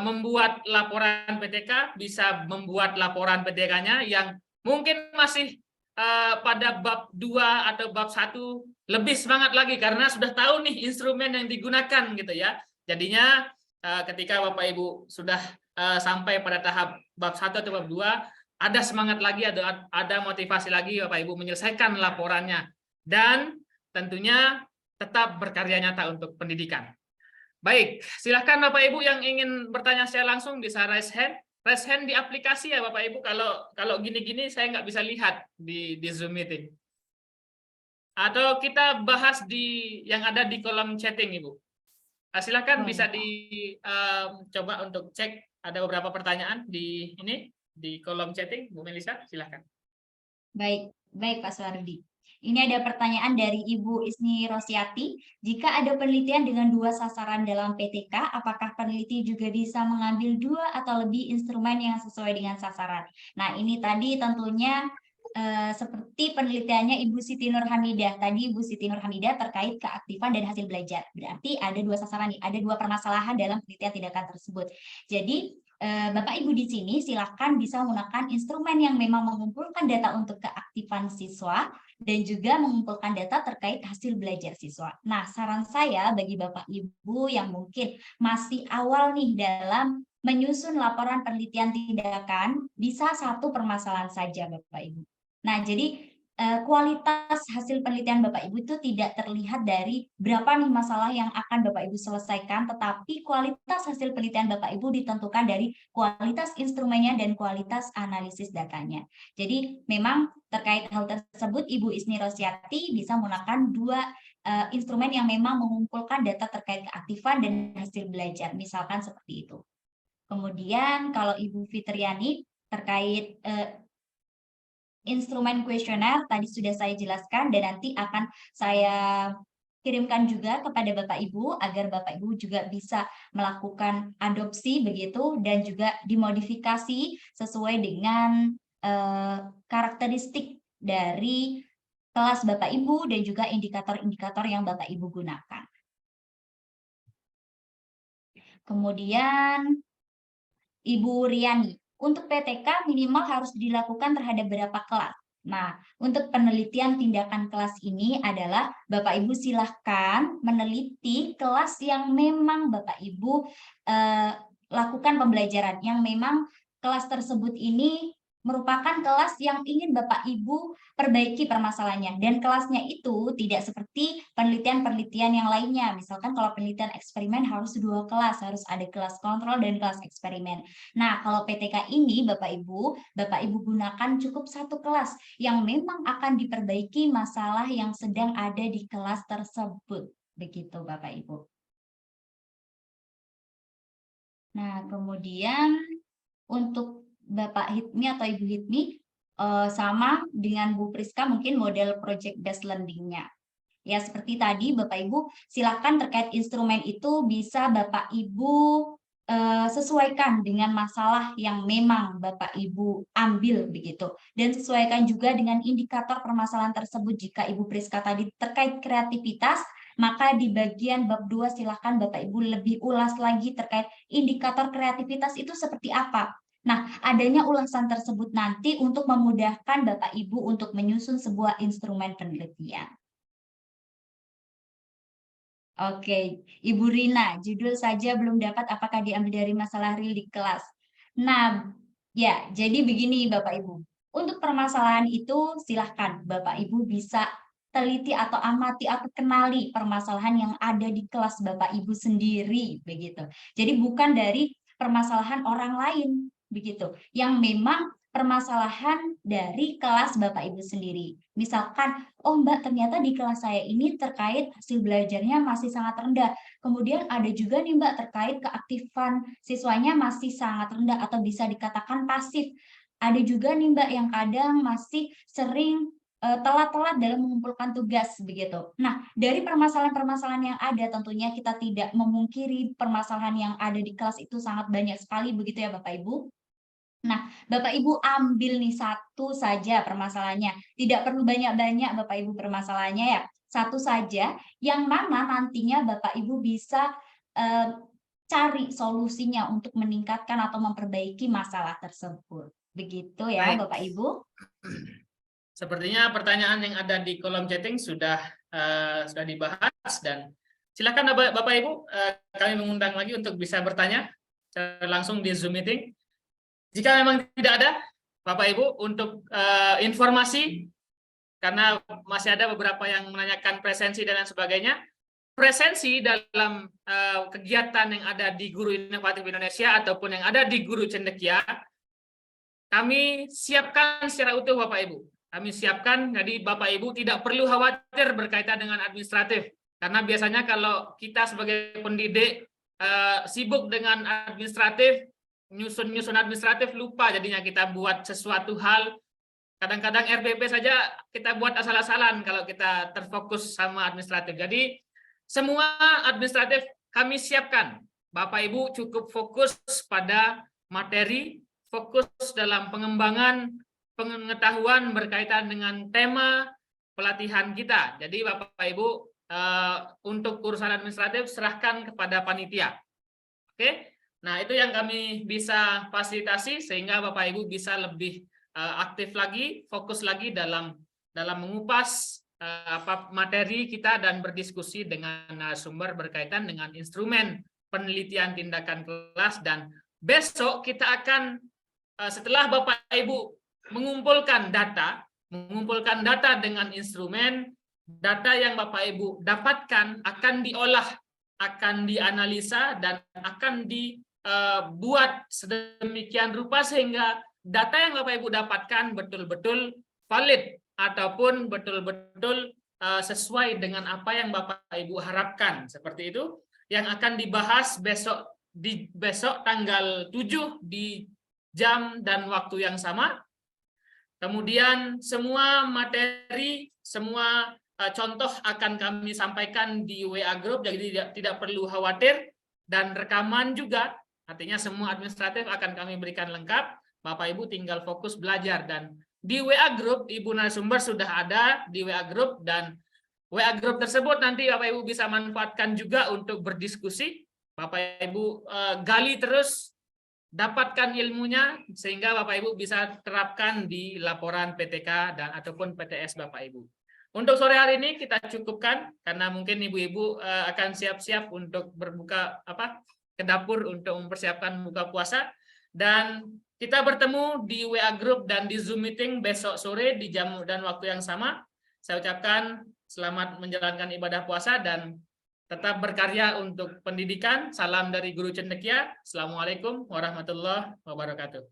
membuat laporan PTK, bisa membuat laporan PTK-nya. Yang mungkin masih pada bab 2 atau bab 1 lebih semangat lagi karena sudah tahu nih instrumen yang digunakan gitu ya. Jadinya ketika Bapak Ibu sudah sampai pada tahap bab 1 atau bab 2, ada semangat lagi, ada motivasi lagi Bapak Ibu menyelesaikan laporannya, dan tentunya tetap berkarya nyata untuk pendidikan. Baik, silahkan Bapak Ibu yang ingin bertanya secara langsung bisa raise hand. Raise hand di aplikasi ya Bapak Ibu, kalau gini-gini saya nggak bisa lihat di Zoom meeting. Atau kita bahas yang ada di kolom chatting Ibu. Silahkan bisa dicoba untuk cek, ada beberapa pertanyaan di kolom chatting, Bu Melisa, silahkan. Baik Pak Suwardi. Ini ada pertanyaan dari Ibu Isni Rosyati. Jika ada penelitian dengan 2 sasaran dalam PTK, apakah peneliti juga bisa mengambil 2 atau lebih instrumen yang sesuai dengan sasaran? Nah, ini tadi tentunya seperti penelitiannya Ibu Siti Nurhamidah. Tadi Ibu Siti Nurhamidah terkait keaktifan dan hasil belajar. Berarti ada 2 sasaran nih, ada 2 permasalahan dalam penelitian tindakan tersebut. Jadi Bapak Ibu di sini silakan bisa menggunakan instrumen yang memang mengumpulkan data untuk keaktifan siswa dan juga mengumpulkan data terkait hasil belajar siswa. Nah, saran saya bagi Bapak Ibu yang mungkin masih awal nih dalam menyusun laporan penelitian tindakan, bisa 1 permasalahan saja Bapak Ibu. Nah, jadi kualitas hasil penelitian Bapak Ibu itu tidak terlihat dari berapa nih masalah yang akan Bapak Ibu selesaikan, tetapi kualitas hasil penelitian Bapak Ibu ditentukan dari kualitas instrumennya dan kualitas analisis datanya. Jadi memang terkait hal tersebut Ibu Isni Rosyati bisa menggunakan 2 instrumen yang memang mengumpulkan data terkait keaktifan dan hasil belajar, misalkan seperti itu. Kemudian kalau Ibu Fitriani terkait instrumen kuesioner tadi sudah saya jelaskan, dan nanti akan saya kirimkan juga kepada Bapak Ibu agar Bapak Ibu juga bisa melakukan adopsi begitu dan juga dimodifikasi sesuai dengan karakteristik dari kelas Bapak Ibu dan juga indikator-indikator yang Bapak Ibu gunakan. Kemudian Ibu Riani, untuk PTK minimal harus dilakukan terhadap berapa kelas? Nah, untuk penelitian tindakan kelas ini adalah Bapak Ibu silahkan meneliti kelas yang memang Bapak Ibu lakukan pembelajaran, yang memang kelas tersebut ini merupakan kelas yang ingin Bapak Ibu perbaiki permasalahannya. Dan kelasnya itu tidak seperti penelitian-penelitian yang lainnya. Misalkan kalau penelitian eksperimen harus 2 kelas, harus ada kelas kontrol dan kelas eksperimen. Nah, kalau PTK ini Bapak Ibu gunakan cukup 1 kelas yang memang akan diperbaiki masalah yang sedang ada di kelas tersebut. Begitu Bapak Ibu. Nah, kemudian untuk Bapak Hidmi atau Ibu Hidmi, sama dengan Bu Priska mungkin model project based learning-nya. Ya, seperti tadi Bapak Ibu silakan terkait instrumen itu bisa Bapak Ibu sesuaikan dengan masalah yang memang Bapak Ibu ambil begitu. Dan sesuaikan juga dengan indikator permasalahan tersebut. Jika Ibu Priska tadi terkait kreativitas, maka di bagian bab 2 silakan Bapak Ibu lebih ulas lagi terkait indikator kreativitas itu seperti apa. Nah, adanya ulasan tersebut nanti untuk memudahkan Bapak Ibu untuk menyusun sebuah instrumen penelitian. Oke, Ibu Rina, judul saja belum dapat, apakah diambil dari masalah real di kelas? Nah, ya, jadi begini Bapak Ibu. Untuk permasalahan itu silahkan Bapak Ibu bisa teliti atau amati atau kenali permasalahan yang ada di kelas Bapak Ibu sendiri, begitu. Jadi bukan dari permasalahan orang lain, begitu, yang memang permasalahan dari kelas Bapak Ibu sendiri. Misalkan, oh Mbak, ternyata di kelas saya ini terkait hasil belajarnya masih sangat rendah. Kemudian ada juga nih Mbak terkait keaktifan siswanya masih sangat rendah atau bisa dikatakan pasif. Ada juga nih Mbak yang kadang masih sering telat-telat dalam mengumpulkan tugas begitu. Nah, dari permasalahan-permasalahan yang ada tentunya kita tidak memungkiri permasalahan yang ada di kelas itu sangat banyak sekali begitu ya Bapak Ibu. Nah, Bapak Ibu ambil nih 1 saja permasalahannya. Tidak perlu banyak-banyak Bapak Ibu permasalahannya ya. satu saja yang mana nantinya Bapak Ibu bisa cari solusinya untuk meningkatkan atau memperbaiki masalah tersebut. Begitu ya. Baik. Bapak Ibu. Sepertinya pertanyaan yang ada di kolom chatting sudah dibahas, dan silakan Bapak Ibu, kami mengundang lagi untuk bisa bertanya langsung di Zoom meeting. Jika memang tidak ada Bapak Ibu, untuk informasi, karena masih ada beberapa yang menanyakan presensi dan lain sebagainya, presensi dalam kegiatan yang ada di Guru Inovatif Indonesia ataupun yang ada di Guru Cendekia, kami siapkan secara utuh Bapak Ibu. Kami siapkan, jadi Bapak Ibu tidak perlu khawatir berkaitan dengan administratif. Karena biasanya kalau kita sebagai pendidik sibuk dengan administratif, nyusun administratif, lupa jadinya kita buat sesuatu hal. Kadang-kadang RPP saja kita buat asal-asalan kalau kita terfokus sama administratif. Jadi semua administratif kami siapkan. Bapak Ibu cukup fokus pada materi, fokus dalam pengembangan pengetahuan berkaitan dengan tema pelatihan kita. Jadi Bapak Ibu untuk urusan administratif serahkan kepada panitia. Oke. Nah, itu yang kami bisa fasilitasi sehingga Bapak Ibu bisa lebih aktif lagi, fokus lagi dalam mengupas materi kita dan berdiskusi dengan narasumber berkaitan dengan instrumen penelitian tindakan kelas. Dan besok kita akan setelah Bapak Ibu mengumpulkan data dengan instrumen, data yang Bapak Ibu dapatkan akan diolah, akan dianalisa, dan akan dibuat sedemikian rupa sehingga data yang Bapak Ibu dapatkan betul-betul valid ataupun betul-betul sesuai dengan apa yang Bapak Ibu harapkan. Seperti itu yang akan dibahas besok tanggal 7 di jam dan waktu yang sama. Kemudian semua materi, semua contoh akan kami sampaikan di WA Group, jadi tidak perlu khawatir. Dan rekaman juga, artinya semua administratif akan kami berikan lengkap. Bapak Ibu tinggal fokus belajar. Dan di WA Group, Ibu narasumber sudah ada di WA Group, dan WA Group tersebut nanti Bapak Ibu bisa manfaatkan juga untuk berdiskusi. Bapak Ibu gali terus, dapatkan ilmunya sehingga Bapak Ibu bisa terapkan di laporan PTK dan ataupun PTS Bapak Ibu. Untuk sore hari ini kita cukupkan karena mungkin ibu-ibu akan siap-siap untuk berbuka ke dapur untuk mempersiapkan buka puasa, dan kita bertemu di WA Group dan di Zoom meeting besok sore di jam dan waktu yang sama. Saya ucapkan selamat menjalankan ibadah puasa dan tetap berkarya untuk pendidikan. Salam dari Guru Cendekia. Assalamualaikum warahmatullahi wabarakatuh.